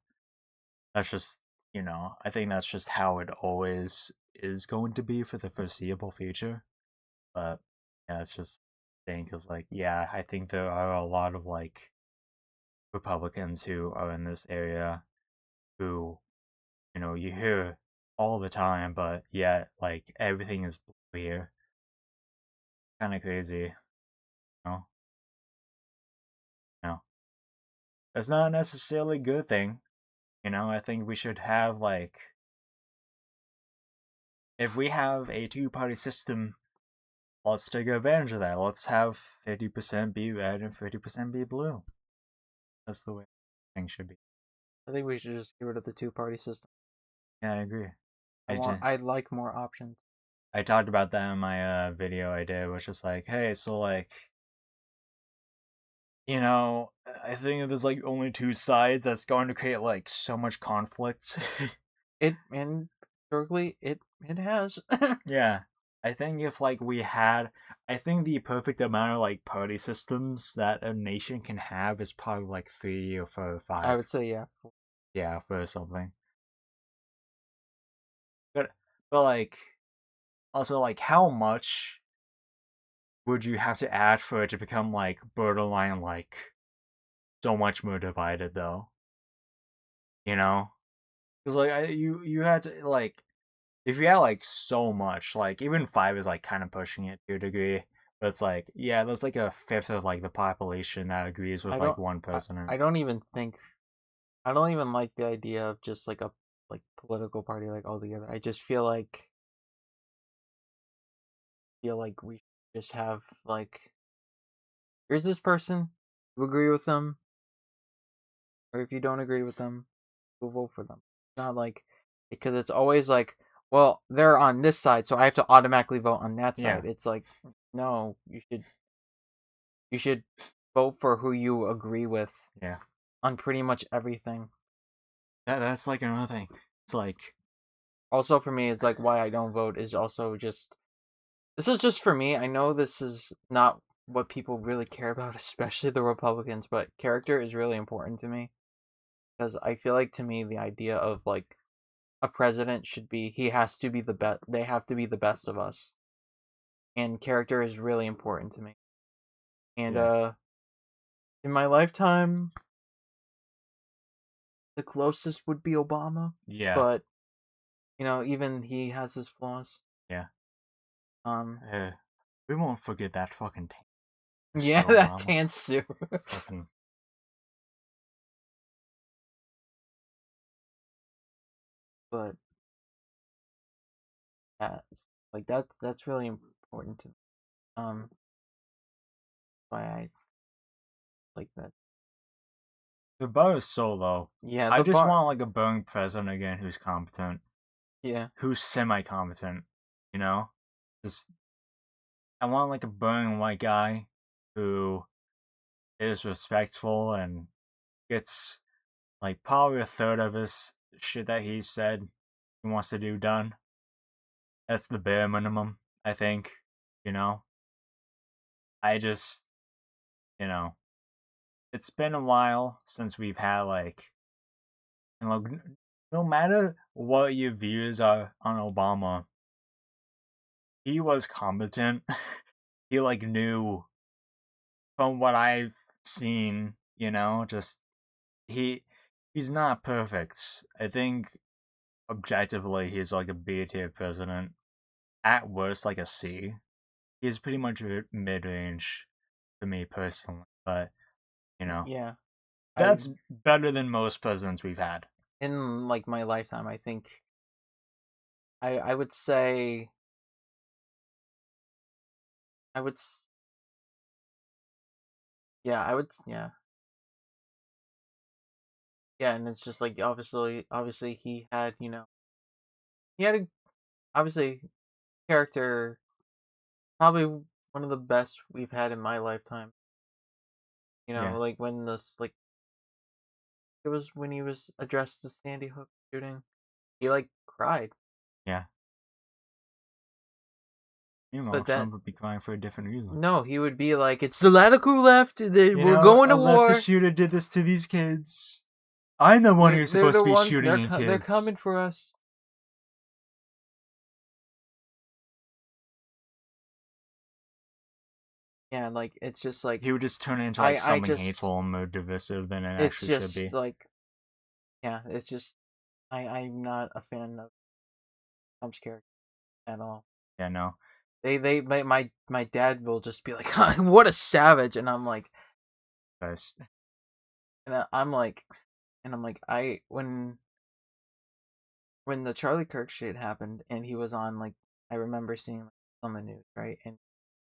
[SPEAKER 1] That's just, you know, I think that's just how it always is going to be for the foreseeable future. But yeah, it's just saying because, like, yeah, I think there are a lot of like Republicans who are in this area who, you know, you hear all the time, but yet, like, everything is blue here. Kind of crazy, know? You know, that's not necessarily a good thing. You know, I think we should have like, if we have a two-party system, let's take advantage of that. Let's have 50% be red and 50% be blue. That's the way things should be.
[SPEAKER 2] I think we should just get rid of the two-party system.
[SPEAKER 1] Yeah, I agree.
[SPEAKER 2] I'd like more options.
[SPEAKER 1] I talked about that in my video I did, which is like, hey, so like, I think there's like only two sides. That's going to create like so much conflict.
[SPEAKER 2] And historically it has.
[SPEAKER 1] Yeah. I think if like we had I think the perfect amount of like party systems that a nation can have is probably like 3 or 4 or
[SPEAKER 2] I
[SPEAKER 1] 5.
[SPEAKER 2] would say yeah.
[SPEAKER 1] Yeah, for something. But like also like how much would you have to add for it to become like borderline like so much more divided though? You know? Because like you had to like if you had like so much, like even 5 is like kind of pushing it to a degree, but it's like yeah, there's like a fifth of like the population that agrees with
[SPEAKER 2] I
[SPEAKER 1] like
[SPEAKER 2] don't
[SPEAKER 1] one president.
[SPEAKER 2] I don't even think I don't even like the idea of just like a like political party like altogether. I just feel like we should just have like here's this person, you agree with them, or if you don't agree with them, we'll vote for them. It's not like because it's always like, well, they're on this side, so I have to automatically vote on that
[SPEAKER 1] Yeah,
[SPEAKER 2] side. It's like, no, you should vote for who you agree with
[SPEAKER 1] yeah.
[SPEAKER 2] on pretty much everything.
[SPEAKER 1] That's like another thing. It's like
[SPEAKER 2] Also for me, it's like why I don't vote is also just this is just for me. I know this is not what people really care about, especially the Republicans, but character is really important to me because I feel like to me the idea of like a president should be he has to be the best. They have to be the best of us, and character is really important to me. And
[SPEAKER 1] yeah,
[SPEAKER 2] in my lifetime, the closest would be Obama,
[SPEAKER 1] yeah,
[SPEAKER 2] but even he has his flaws.
[SPEAKER 1] yeah.
[SPEAKER 2] Um,
[SPEAKER 1] Uh, we won't forget that fucking
[SPEAKER 2] yeah,
[SPEAKER 1] Mr.
[SPEAKER 2] that
[SPEAKER 1] Obama.
[SPEAKER 2] tan suit.
[SPEAKER 1] Fucking
[SPEAKER 2] But that's really important to me. Um, why I like that.
[SPEAKER 1] the bar is so low.
[SPEAKER 2] Yeah,
[SPEAKER 1] I
[SPEAKER 2] the
[SPEAKER 1] just
[SPEAKER 2] bar.
[SPEAKER 1] want like a burning president again who's competent,
[SPEAKER 2] Yeah,
[SPEAKER 1] who's semi-competent. You know, just I want like a burning white guy who is respectful and gets like probably a third of his shit that he said he wants to do done. That's the bare minimum, I think. You know, I just, you know, it's been a while since we've had like, no matter what your views are on Obama, he was competent. He like knew from what I've seen, just he he's not perfect. I think objectively he's like a B tier president. At worst, like a C. He's pretty much mid range to me personally, but you know
[SPEAKER 2] yeah. I
[SPEAKER 1] that's better than most presidents we've had.
[SPEAKER 2] in like my lifetime, I think I would say I would yeah yeah, and it's just like obviously he had a obviously character probably one of the best we've had in my lifetime.
[SPEAKER 1] Yeah,
[SPEAKER 2] Like when this like it was when he was addressed the Sandy Hook shooting, he like cried.
[SPEAKER 1] yeah. Meanwhile,
[SPEAKER 2] But that
[SPEAKER 1] Trump would be crying for a different reason.
[SPEAKER 2] no, he would be like, "It's the radical left. We're going
[SPEAKER 1] A
[SPEAKER 2] to
[SPEAKER 1] leftist
[SPEAKER 2] war.
[SPEAKER 1] shooter did this to these kids. I'm the one who's
[SPEAKER 2] They're
[SPEAKER 1] supposed
[SPEAKER 2] the
[SPEAKER 1] to be
[SPEAKER 2] ones.
[SPEAKER 1] shooting at
[SPEAKER 2] They're
[SPEAKER 1] kids.
[SPEAKER 2] coming for us." Yeah, like it's just like
[SPEAKER 1] He would just turn it into like
[SPEAKER 2] I
[SPEAKER 1] something
[SPEAKER 2] just
[SPEAKER 1] hateful and more divisive than it
[SPEAKER 2] it's
[SPEAKER 1] actually should
[SPEAKER 2] just
[SPEAKER 1] be.
[SPEAKER 2] like yeah, it's just I'm not a fan of Trump's character at all.
[SPEAKER 1] Yeah, no.
[SPEAKER 2] My dad will just be like, "What a savage," and I'm like,
[SPEAKER 1] Guys.
[SPEAKER 2] I'm like, I when the Charlie Kirk shit happened and he was on like I remember seeing on the news, right? And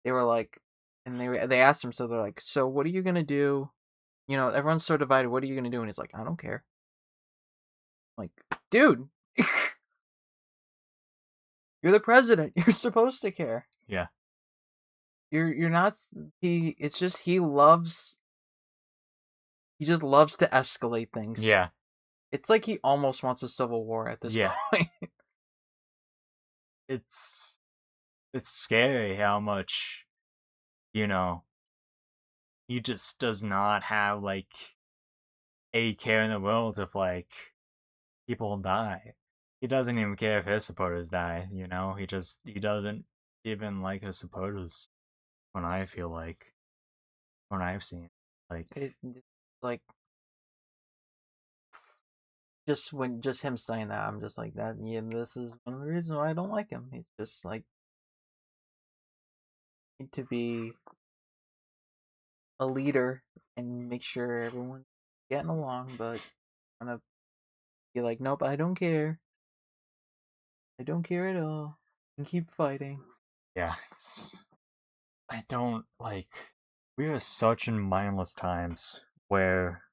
[SPEAKER 2] they were like and they asked him, so they're like, "So what are you going to do? Everyone's so divided. What are you going to do?" And he's like, "I don't care." I'm like, "Dude, you're the president. You're supposed to care.
[SPEAKER 1] Yeah.
[SPEAKER 2] You're not he it's just he loves he just loves to escalate things.
[SPEAKER 1] Yeah.
[SPEAKER 2] It's like he almost wants a civil war at this point.
[SPEAKER 1] It's scary how much, you know, he just does not have like a care in the world if like people die. He doesn't even care if his supporters die, you know? He doesn't even like his supporters when I feel like when I've seen like
[SPEAKER 2] It's like just him saying that, I'm just like that. Yeah, this is one of the reasons why I don't like him. He's just like need to be a leader and make sure everyone's getting along, but kind of be like, nope, I don't care. I don't care at all. And keep fighting.
[SPEAKER 1] yeah, I don't like we are such in mindless times where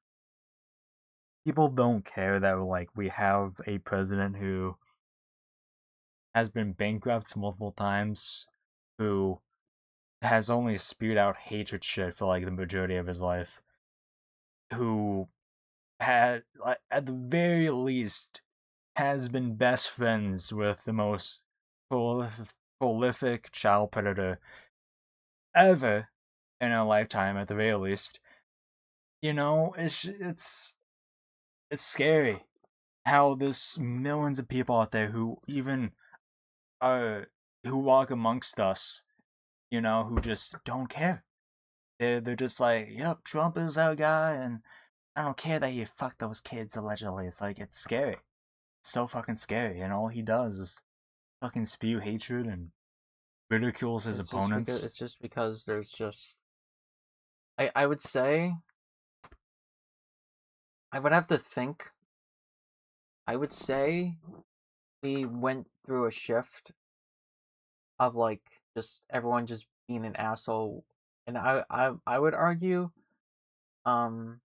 [SPEAKER 1] people don't care that like we have a president who has been bankrupt multiple times, who has only spewed out hatred shit for like the majority of his life, who had like, at the very least has been best friends with the most prolific child predator ever in our lifetime at the very least. You know, it's scary how there's millions of people out there who even who walk amongst us, you know, who just don't care. They're just like, yep, Trump is our guy, and I don't care that he fucked those kids allegedly. It's like it's scary. It's so fucking scary, and all he does is fucking spew hatred and ridicules his opponents.
[SPEAKER 2] It's just because there's just I would say I would have to think. I would say we went through a shift of like just everyone just being an asshole, and I would argue um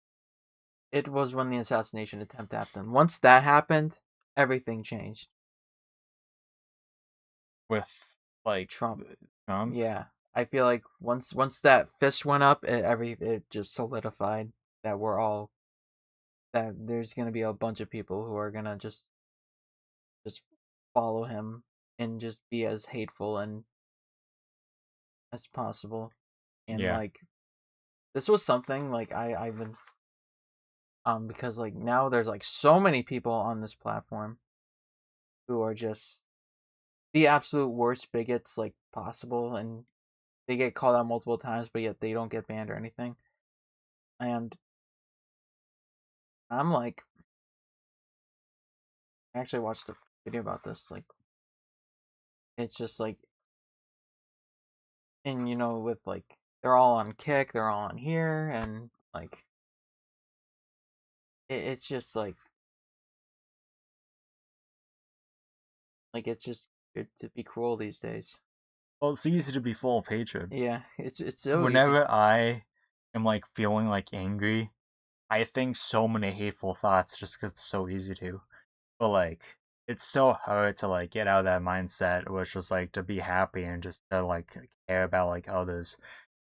[SPEAKER 2] it was when the assassination attempt happened. Once that happened, everything changed.
[SPEAKER 1] With like
[SPEAKER 2] Trump.
[SPEAKER 1] Trump.
[SPEAKER 2] Yeah. I feel like once that fist went up, it just solidified that we're all that there's gonna be a bunch of people who are gonna just follow him and just be as hateful and as possible. And
[SPEAKER 1] Yeah.
[SPEAKER 2] like this was something like I've been because like now there's like so many people on this platform who are just the absolute worst bigots like possible, and they get called out multiple times, but yet they don't get banned or anything. And I'm like, I actually watched a video about this. Like, it's just like, and you know, with like, they're all on Kick, they're all on here, and like, it's just like it's just good to be cruel these days.
[SPEAKER 1] Well, it's easy to be full of hatred.
[SPEAKER 2] Yeah, it's so easy.
[SPEAKER 1] Whenever I am like feeling like angry, I think so many hateful thoughts just 'cause it's so easy to. But like, it's so hard to like get out of that mindset, which is like to be happy and just to like care about like others.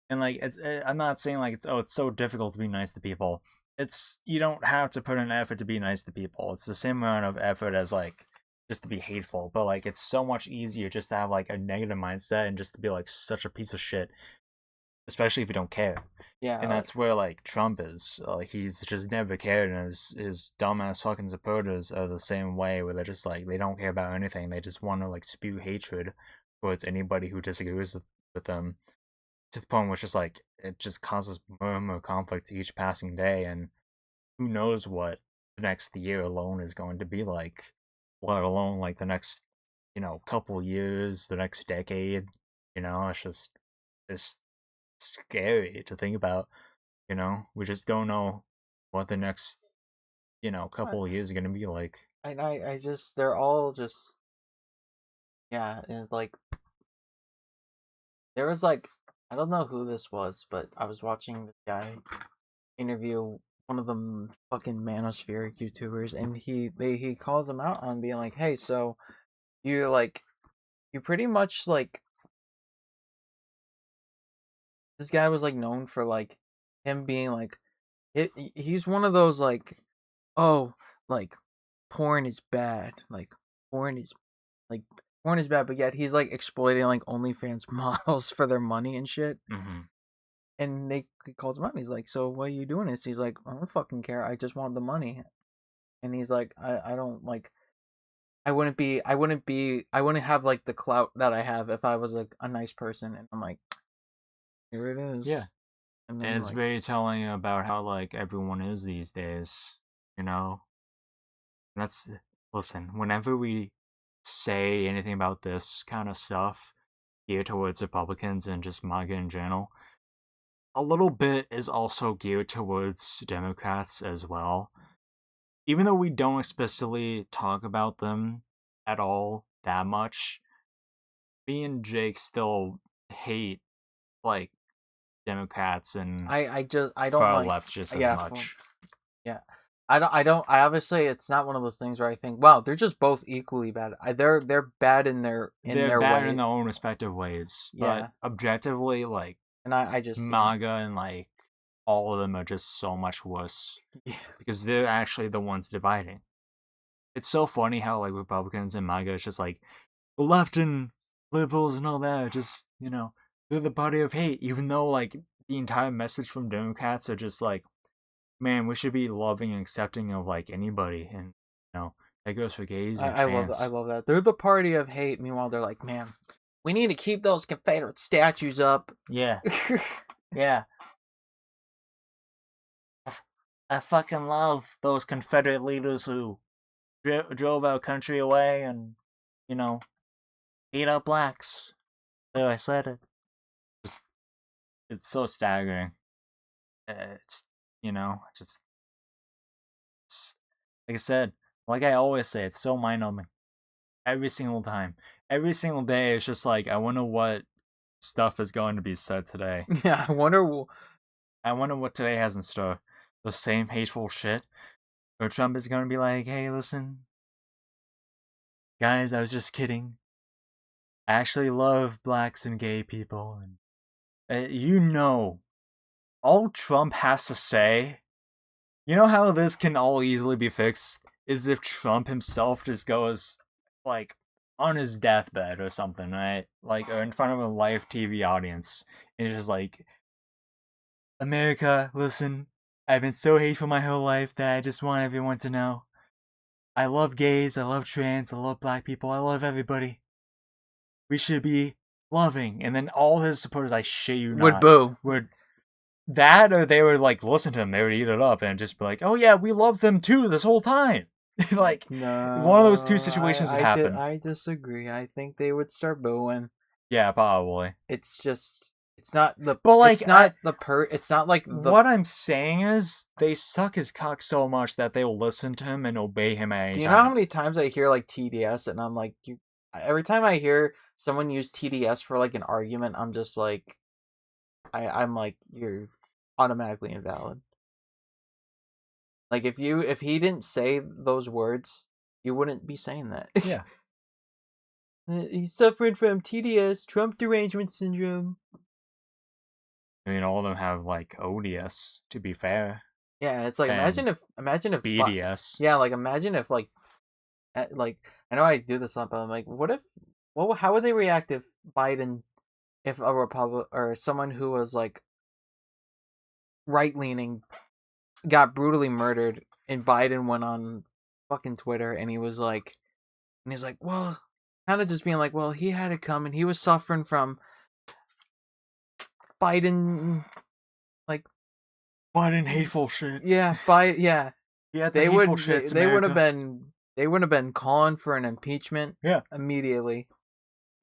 [SPEAKER 1] And like, I'm not saying like it's so difficult to be nice to people. It's you don't have to put an effort to be nice to people. It's the same amount of effort as like just to be hateful. But like, it's so much easier just to have like a negative mindset and just to be like such a piece of shit, especially if you don't care.
[SPEAKER 2] Yeah,
[SPEAKER 1] And that's where like Trump is. He's just never cared, and his dumbass fucking supporters are the same way, where they're just like they don't care about anything. They just want to like spew hatred towards anybody who disagrees with them, to the point where it's just like it just causes more and more conflict each passing day, and who knows what the next year alone is going to be like, let alone like the next couple years, the next decade. It's scary to think about. We just don't know what the next
[SPEAKER 2] I
[SPEAKER 1] couple of years are gonna be like.
[SPEAKER 2] I just they're all just yeah, and like there was like I don't know who this was, but I was watching this guy interview one of the fucking manospheric YouTubers, and he calls him out on being like, "Hey, so you like you pretty much like this guy was like known for like him being like he's one of those like, oh, like porn is bad, like porn is like porn is bad, but yet he's like exploiting like OnlyFans models for their money and shit.
[SPEAKER 1] Mm-hmm.
[SPEAKER 2] And he calls him up. He's like, "So what are you doing this?" He's like, "I don't fucking care. I just want the money." And he's like, "I don't like. I wouldn't have like the clout that I have if I was like a nice person." And I'm like, "Here it is."
[SPEAKER 1] Yeah.
[SPEAKER 2] And
[SPEAKER 1] And
[SPEAKER 2] then
[SPEAKER 1] it's
[SPEAKER 2] like,
[SPEAKER 1] very telling about how like everyone is these days, you know? And that's listen, whenever we say anything about this kind of stuff geared towards Republicans and just MAGA in general, a little bit is also geared towards Democrats as well. Even though we don't explicitly talk about them at all that much, me and Jake still hate like Democrats and
[SPEAKER 2] I don't
[SPEAKER 1] far
[SPEAKER 2] like,
[SPEAKER 1] left just as
[SPEAKER 2] yeah,
[SPEAKER 1] much.
[SPEAKER 2] yeah. I obviously it's not one of those things where I think, wow, they're just both equally bad. They're bad in
[SPEAKER 1] They're
[SPEAKER 2] their
[SPEAKER 1] bad in
[SPEAKER 2] way.
[SPEAKER 1] their own respective ways, but
[SPEAKER 2] Yeah.
[SPEAKER 1] objectively, like
[SPEAKER 2] And I just, yeah.
[SPEAKER 1] MAGA and like all of them are just so much worse
[SPEAKER 2] Yeah.
[SPEAKER 1] because they're actually the ones dividing. It's so funny how like Republicans and MAGA is just like the left and liberals and all that are just, they're the party of hate, even though like the entire message from Democrats are just like, man, we should be loving and accepting of like anybody, and that goes for gays and
[SPEAKER 2] I
[SPEAKER 1] trans.
[SPEAKER 2] love that. They're the party of hate. Meanwhile, they're like, man, we need to keep those Confederate statues up.
[SPEAKER 1] Yeah, yeah. I fucking love those Confederate leaders who drove our country away and, you know, beat up blacks. There, I said it. Just, it's so staggering. It's, just, it's, like I said, like I always say, it's so mind numbing. Every single time. Every single day, it's just like, I wonder what stuff is going to be said today.
[SPEAKER 2] Yeah,
[SPEAKER 1] I wonder what today has in store. The same hateful shit. Or Trump is going to be like, hey, listen, guys, I was just kidding. I actually love blacks and gay people. And all Trump has to say, how this can all easily be fixed is if Trump himself just goes, like, on his deathbed or something, right? Like, or in front of a live TV audience. And it's just like, America, listen, I've been so hateful my whole life that I just want everyone to know. I love gays, I love trans, I love black people, I love everybody. We should be loving. And then all his supporters, I shit you
[SPEAKER 2] would
[SPEAKER 1] not,
[SPEAKER 2] boo.
[SPEAKER 1] would that, or they would like listen to him, they would eat it up and just be like, oh yeah, we love them too this whole time. Like, one of those two
[SPEAKER 2] No,
[SPEAKER 1] situations would happen.
[SPEAKER 2] I disagree. I think they would start booing.
[SPEAKER 1] Yeah, probably.
[SPEAKER 2] It's just, it's not the,
[SPEAKER 1] But like,
[SPEAKER 2] it's not like the.
[SPEAKER 1] what I'm saying is, they suck his cock so much that they will listen to him and obey him at any
[SPEAKER 2] Do you
[SPEAKER 1] time.
[SPEAKER 2] know how many times I hear like TDS and I'm like, every time I hear someone use TDS for like an argument, I'm just like, I'm like, you're automatically invalid. Like if he didn't say those words, you wouldn't be saying that.
[SPEAKER 1] Yeah.
[SPEAKER 2] He's suffering from TDS, Trump derangement syndrome.
[SPEAKER 1] I mean, all of them have like ODS, to be fair.
[SPEAKER 2] Yeah, it's like,
[SPEAKER 1] And
[SPEAKER 2] imagine if
[SPEAKER 1] BDS.
[SPEAKER 2] yeah, like imagine if like I know I do this a lot, but I'm like, how would they react if Biden, if a Republic or someone who was like right leaning got brutally murdered and Biden went on fucking Twitter and he's like, well, kind of just being like, well, he had it coming. He was suffering from Biden, like
[SPEAKER 1] Biden hateful shit.
[SPEAKER 2] yeah, yeah.
[SPEAKER 1] Yeah,
[SPEAKER 2] They
[SPEAKER 1] hateful
[SPEAKER 2] would
[SPEAKER 1] shits,
[SPEAKER 2] they would have
[SPEAKER 1] America.
[SPEAKER 2] been calling for an impeachment.
[SPEAKER 1] Yeah,
[SPEAKER 2] immediately.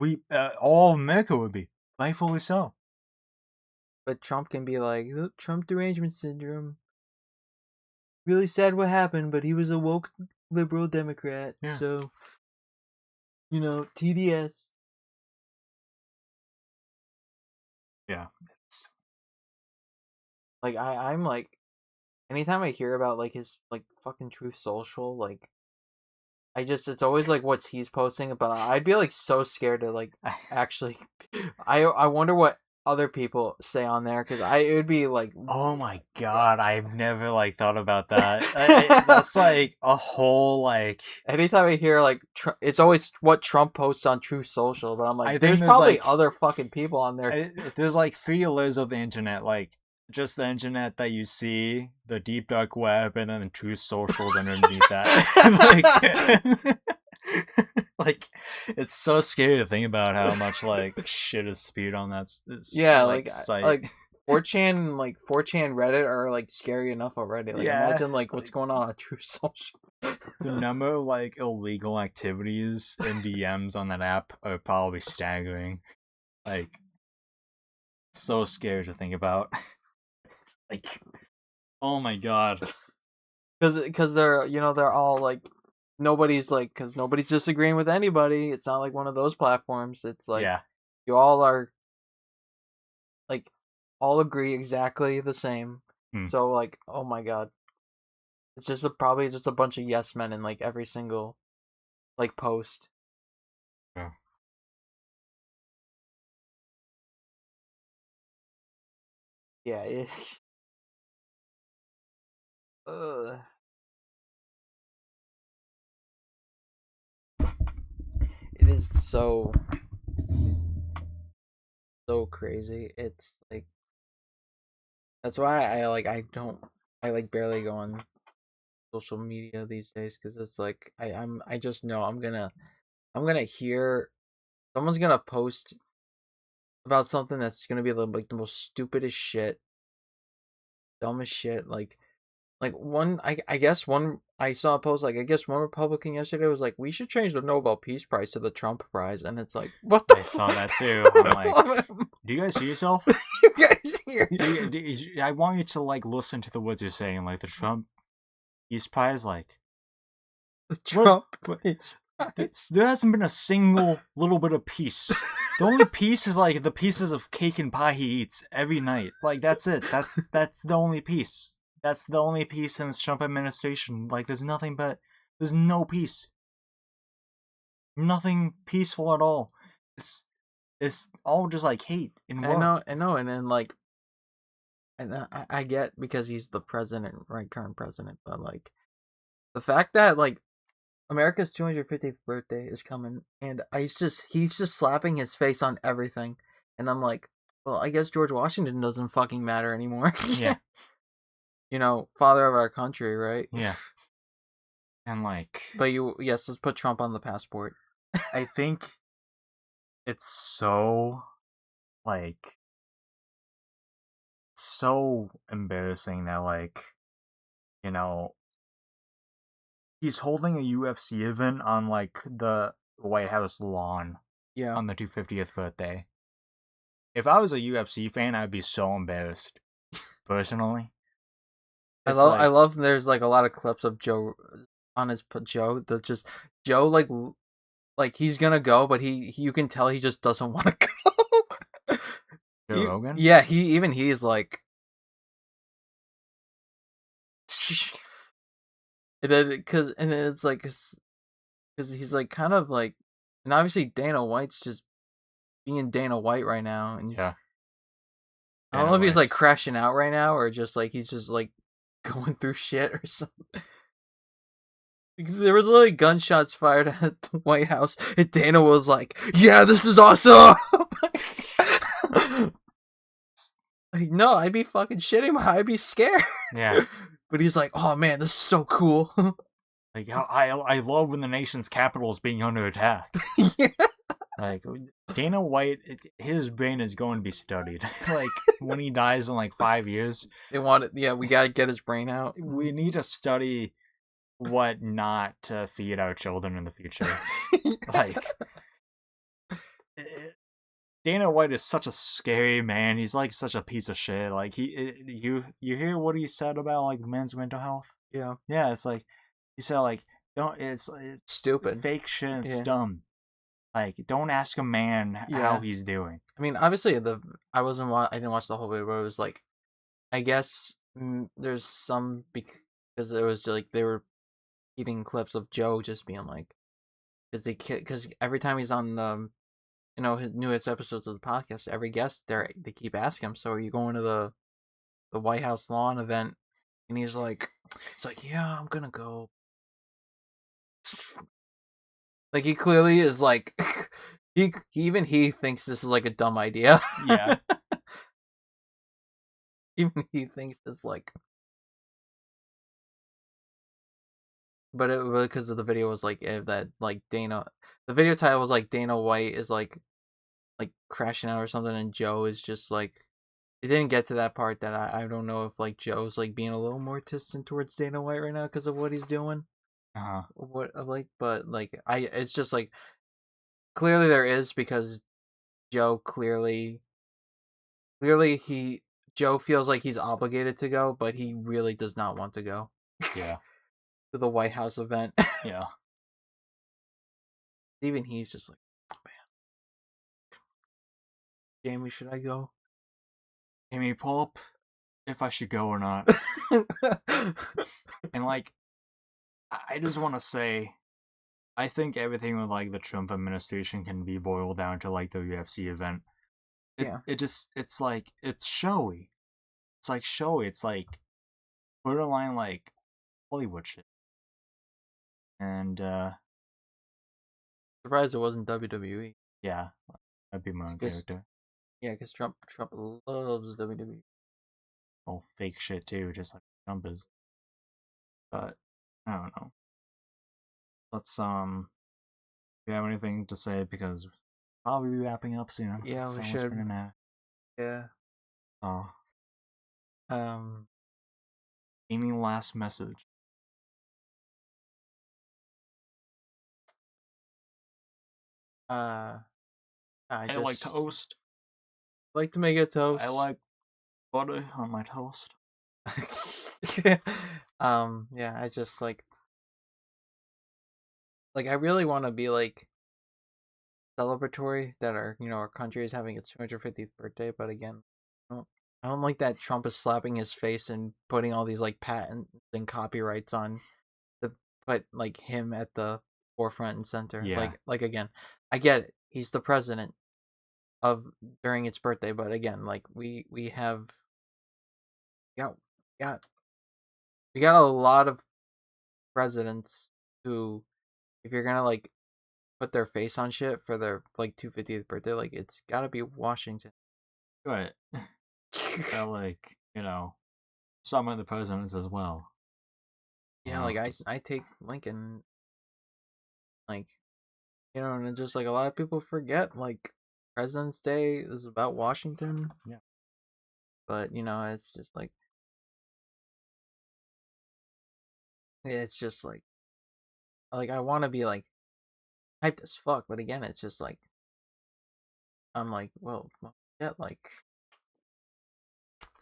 [SPEAKER 1] we all of America would be, rightfully so.
[SPEAKER 2] But Trump can be like, Trump derangement syndrome. Really sad what happened, but he was a woke liberal Democrat,
[SPEAKER 1] Yeah.
[SPEAKER 2] so TDS.
[SPEAKER 1] Yeah.
[SPEAKER 2] Like I'm like, anytime I hear about like his like fucking Truth Social, like it's always like what's he's posting, but I'd be like so scared to like actually. I wonder what other people say on there, because it would be like,
[SPEAKER 1] oh my god, I've never like thought about that. That's like a whole like.
[SPEAKER 2] anytime I hear like it's always what Trump posts on True Social, but I'm like,
[SPEAKER 1] I think
[SPEAKER 2] there's
[SPEAKER 1] there's
[SPEAKER 2] probably
[SPEAKER 1] like
[SPEAKER 2] other fucking people on there.
[SPEAKER 1] there's like 3 layers of the internet, like just the internet that you see, the deep dark web, and then the True Socials underneath that. Like, it's so scary to think about how much like shit is spewed on that site.
[SPEAKER 2] Like 4chan, like 4chan Reddit are like scary enough already. Like imagine like what's going on True Social.
[SPEAKER 1] The number of like illegal activities in DMs on that app are probably staggering. Like, it's so scary to think about. Like, oh my god.
[SPEAKER 2] Because they're all like, nobody's like, because nobody's disagreeing with anybody. It's not like one of those platforms. It's like, you all are like, all agree exactly the same. So like, oh my god, it's just probably just a bunch of yes men in like every single like post.
[SPEAKER 1] Yeah.
[SPEAKER 2] Yeah. It is so crazy. It's like, that's why I like barely go on social media these days, because it's like I just know I'm gonna hear someone's gonna post about something that's gonna be like the most stupidest shit, dumbest shit. Like one, I guess one, I saw a post, like, I guess one Republican yesterday was like, we should change the Nobel Peace Prize to the Trump Prize, and it's like, what the?
[SPEAKER 1] I saw that too. I'm like, do you guys see yourself?
[SPEAKER 2] You guys hear?
[SPEAKER 1] I want you to like listen to the words you're saying, like the Trump Peace Prize, like
[SPEAKER 2] The Trump
[SPEAKER 1] Peace Prize. There hasn't been a single little bit of peace. The only piece is like the pieces of cake and pie he eats every night. Like, that's it. That's the only piece. That's the only piece in this Trump administration. Like, there's no peace. Nothing peaceful at all. It's all just like hate and war.
[SPEAKER 2] I know, and then like, and I get, because he's the president, right, current president, but like, the fact that like America's 250th birthday is coming, and he's just slapping his face on everything, and I'm like, well, I guess George Washington doesn't fucking matter anymore.
[SPEAKER 1] Yeah.
[SPEAKER 2] You know, father of our country, right?
[SPEAKER 1] Yeah. And like,
[SPEAKER 2] but let's put Trump on the passport.
[SPEAKER 1] I think it's so like so embarrassing that, like, you know, he's holding a UFC event on like the White House lawn.
[SPEAKER 2] Yeah.
[SPEAKER 1] On the 250th birthday. If I was a UFC fan, I'd be so embarrassed. Personally.
[SPEAKER 2] I love there's like a lot of clips of Joe on his Joe like he's gonna go, but you can tell he just doesn't want to go.
[SPEAKER 1] Joe Rogan?
[SPEAKER 2] Yeah, he's like, and then it's like, because he's like kind of like, and obviously Dana White's just being Dana White right now, and
[SPEAKER 1] yeah,
[SPEAKER 2] I don't know if he's like crashing out right now, or just like he's just like going through shit or something. There was literally gunshots fired at the White House, and Dana was like, "Yeah, this is awesome." Like, no, I'd be fucking shitting. I'd be scared.
[SPEAKER 1] Yeah,
[SPEAKER 2] but he's like, "Oh man, this is so cool."
[SPEAKER 1] Like, I love when the nation's capital is being under attack.
[SPEAKER 2] Yeah.
[SPEAKER 1] Like, Dana White, his brain is going to be studied. Like, when he dies in like 5 years,
[SPEAKER 2] we gotta get his brain out.
[SPEAKER 1] We need to study what not to feed our children in the future. Like, Dana White is such a scary man. He's like such a piece of shit. Like, you hear what he said about like men's mental health?
[SPEAKER 2] Yeah.
[SPEAKER 1] Yeah, it's like, he said like, it's
[SPEAKER 2] stupid,
[SPEAKER 1] fake shit. It's dumb. Like, don't ask a man how he's doing.
[SPEAKER 2] I mean, obviously, I didn't watch the whole video, but it was like, I guess there's some, because it was like they were eating clips of Joe just being like, because every time he's on the his newest episodes of the podcast, every guest they keep asking him, so are you going to the White House lawn event? And he's like, yeah, I'm gonna go. Like he clearly is like, he thinks this is like a dumb idea.
[SPEAKER 1] Yeah.
[SPEAKER 2] Even he thinks it's like, but it because of the video was like that like Dana, the video title was like Dana White is like crashing out or something, and Joe is just like, it didn't get to that part that I don't know if like Joe's like being a little more distant towards Dana White right now because of what he's doing. What like, but like it's just like clearly there is, because Joe clearly he Joe feels like he's obligated to go, but he really does not want to go.
[SPEAKER 1] Yeah.
[SPEAKER 2] To the White House event.
[SPEAKER 1] Yeah.
[SPEAKER 2] Even he's just like, oh, man. Jamie, should I go?
[SPEAKER 1] Amy, pull up if I should go or not. And like, I just want to say, I think everything with like the Trump administration can be boiled down to like the UFC event. It's like, it's showy. It's like showy. It's like borderline like Hollywood shit. And
[SPEAKER 2] Surprised it wasn't WWE.
[SPEAKER 1] yeah, that'd be my own character.
[SPEAKER 2] Yeah, because Trump loves WWE.
[SPEAKER 1] All fake shit too, just like Trump is. But I don't know. Let's do you have anything to say, because I'll be wrapping up soon.
[SPEAKER 2] Yeah,
[SPEAKER 1] it's
[SPEAKER 2] we
[SPEAKER 1] almost
[SPEAKER 2] should.
[SPEAKER 1] been an hour.
[SPEAKER 2] Yeah.
[SPEAKER 1] Oh. Any last message?
[SPEAKER 2] I
[SPEAKER 1] like toast.
[SPEAKER 2] Like to make a toast.
[SPEAKER 1] I like butter on my toast.
[SPEAKER 2] Yeah, I just like I really want to be like celebratory that our country is having its 250th birthday, but again, I don't like that Trump is slapping his face and putting all these like patents and copyrights on to put like him at the forefront and center.
[SPEAKER 1] Yeah.
[SPEAKER 2] Like again, I get it. He's the president of during its birthday, but again, like we have got we got a lot of presidents who, if you're gonna like put their face on shit for their like 250th birthday, like it's gotta be Washington.
[SPEAKER 1] Right. Like, some of the presidents as well.
[SPEAKER 2] Yeah, like I take Lincoln, like, and it's just like a lot of people forget like President's Day is about Washington.
[SPEAKER 1] Yeah.
[SPEAKER 2] But it's just like, it's just like I want to be like hyped as fuck, but again, it's just like I'm like, well, yeah, like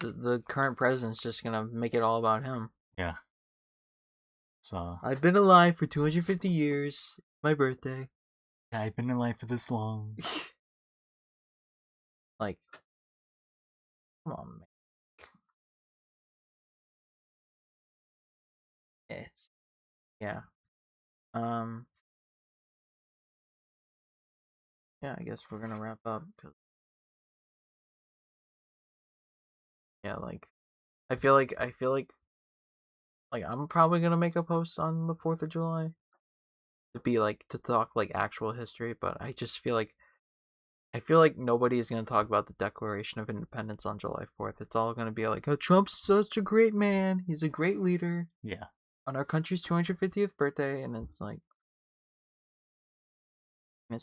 [SPEAKER 2] the current president's just gonna make it all about him.
[SPEAKER 1] Yeah. So
[SPEAKER 2] I've been alive for 250 years. My birthday.
[SPEAKER 1] I've been alive for this long.
[SPEAKER 2] Like, come on, man. It's yeah. Yeah, I guess we're gonna wrap up. Yeah, like I feel like I'm probably gonna make a post on the 4th of July to be like to talk like actual history, but I just feel like nobody is gonna talk about the Declaration of Independence on July 4th. It's all gonna be like, oh, Trump's such a great man. He's a great leader.
[SPEAKER 1] Yeah.
[SPEAKER 2] On our country's 250th birthday, and it's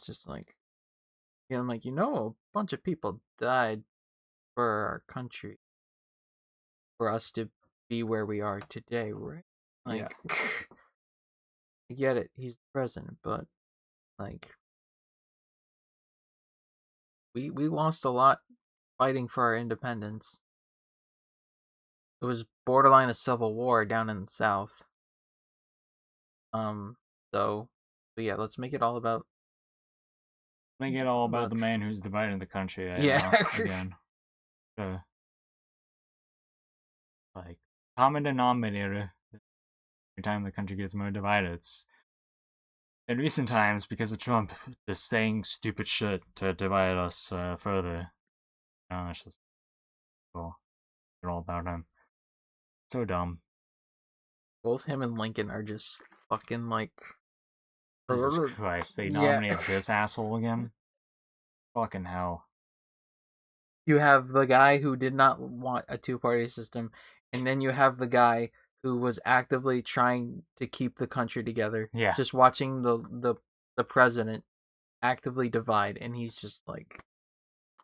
[SPEAKER 2] just like, I'm like, a bunch of people died for our country, for us to be where we are today, right? Like, yeah. I get it, he's the president, but like, we lost a lot fighting for our independence. It was borderline a civil war down in the South. So yeah, let's make it all about
[SPEAKER 1] the man who's dividing the country. Again. Like, common denominator. Every time the country gets more divided, it's in recent times, because of Trump just saying stupid shit to divide us further. It's just cool. It's all about him. So dumb.
[SPEAKER 2] Both him and Lincoln are just fucking like.
[SPEAKER 1] Jesus Christ, they nominated this asshole again? Fucking hell.
[SPEAKER 2] You have the guy who did not want a two-party system, and then you have the guy who was actively trying to keep the country together.
[SPEAKER 1] Yeah.
[SPEAKER 2] Just watching the president actively divide, and he's just like,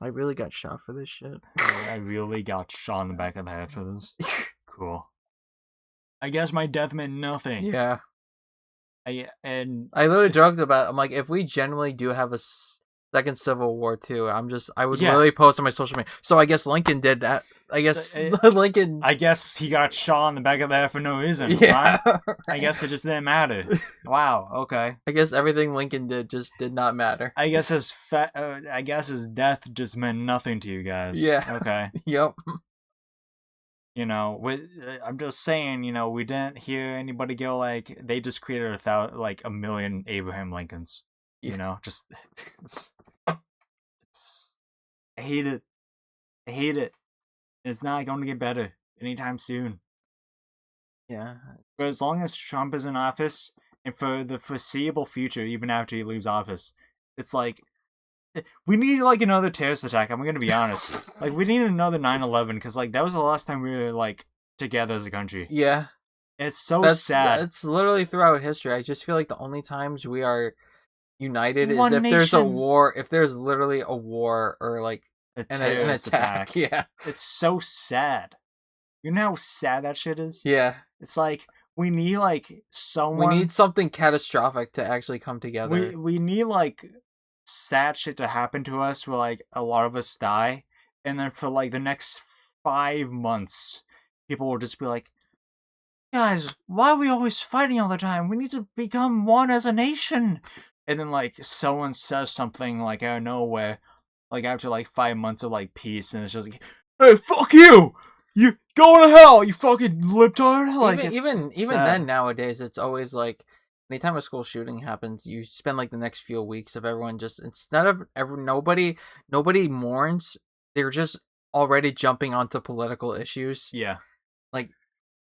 [SPEAKER 2] I really got shot for this shit.
[SPEAKER 1] I really got shot in the back of the head for this. Cool. I guess my death meant nothing.
[SPEAKER 2] Yeah.
[SPEAKER 1] I
[SPEAKER 2] literally joked about it. I'm like, if we generally do have a second Civil War too, I would literally post on my social media. So I guess Lincoln did that. I guess Lincoln.
[SPEAKER 1] I guess he got shot in the back of the head for no reason.
[SPEAKER 2] Yeah.
[SPEAKER 1] Right? I guess it just didn't matter. Wow. Okay.
[SPEAKER 2] I guess everything Lincoln did just did not matter.
[SPEAKER 1] I guess his death just meant nothing to you guys.
[SPEAKER 2] Yeah.
[SPEAKER 1] Okay.
[SPEAKER 2] Yep.
[SPEAKER 1] I'm just saying, we didn't hear anybody go like they just created a million Abraham Lincolns.
[SPEAKER 2] Yeah.
[SPEAKER 1] Just I hate it. I hate it. It's not going to get better anytime soon.
[SPEAKER 2] Yeah.
[SPEAKER 1] But as long as Trump is in office, and for the foreseeable future, even after he leaves office, it's like we need another terrorist attack. I'm gonna be honest. We need another 9/11 because that was the last time we were together as a country.
[SPEAKER 2] Yeah.
[SPEAKER 1] It's so sad.
[SPEAKER 2] It's literally throughout history. I just feel like the only times we are united is if there's a war. If there's literally a war or an attack. Yeah.
[SPEAKER 1] It's so sad. You know how sad that shit is?
[SPEAKER 2] Yeah.
[SPEAKER 1] It's we need someone.
[SPEAKER 2] We need something catastrophic to actually come together.
[SPEAKER 1] We need sad shit to happen to us where a lot of us die, and then for the next 5 months people will just be like, guys, why are we always fighting all the time? We need to become one as a nation. And then someone says something out of nowhere after 5 months of peace, and it's just hey, fuck you go to hell, you fucking libtard.
[SPEAKER 2] Even then nowadays it's always anytime a school shooting happens, you spend the next few weeks of everyone just instead of nobody mourns, they're just already jumping onto political issues.
[SPEAKER 1] Yeah.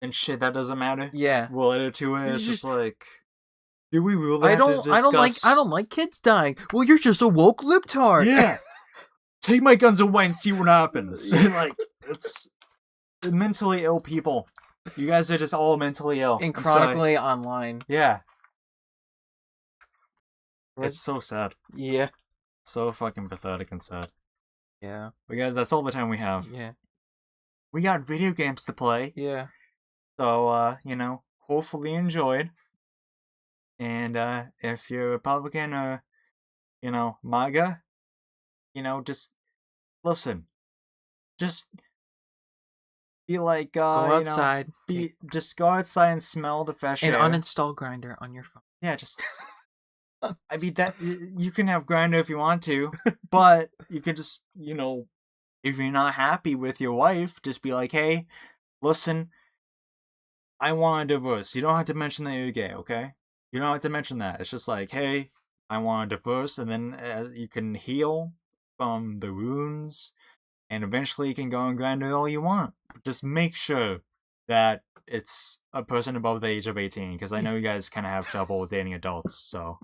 [SPEAKER 1] And shit that doesn't matter.
[SPEAKER 2] Yeah.
[SPEAKER 1] Related to it, it's just do we really have to discuss?
[SPEAKER 2] I don't like kids dying. Well, you're just a woke libtard.
[SPEAKER 1] Yeah. Take my guns away and see what happens. It's mentally ill people. You guys are just all mentally ill.
[SPEAKER 2] And chronically online.
[SPEAKER 1] Yeah. It's so sad.
[SPEAKER 2] Yeah.
[SPEAKER 1] So fucking pathetic and sad.
[SPEAKER 2] Yeah.
[SPEAKER 1] But guys, that's all the time we have.
[SPEAKER 2] Yeah. We
[SPEAKER 1] got video games to play.
[SPEAKER 2] Yeah.
[SPEAKER 1] So, hopefully you enjoyed. And if you're Republican or, MAGA, just listen. Just be go
[SPEAKER 2] outside.
[SPEAKER 1] Just go outside and smell the fresh air.
[SPEAKER 2] And uninstall Grindr on your phone.
[SPEAKER 1] Yeah, just. I mean, that you can have Grindr if you want to, but you can just, if you're not happy with your wife, just be hey, listen, I want a divorce. You don't have to mention that you're gay, okay? You don't have to mention that. It's just hey, I want a divorce, and then you can heal from the wounds, and eventually you can go on Grindr all you want. Just make sure that it's a person above the age of 18, because I know you guys kind of have trouble with dating adults, so...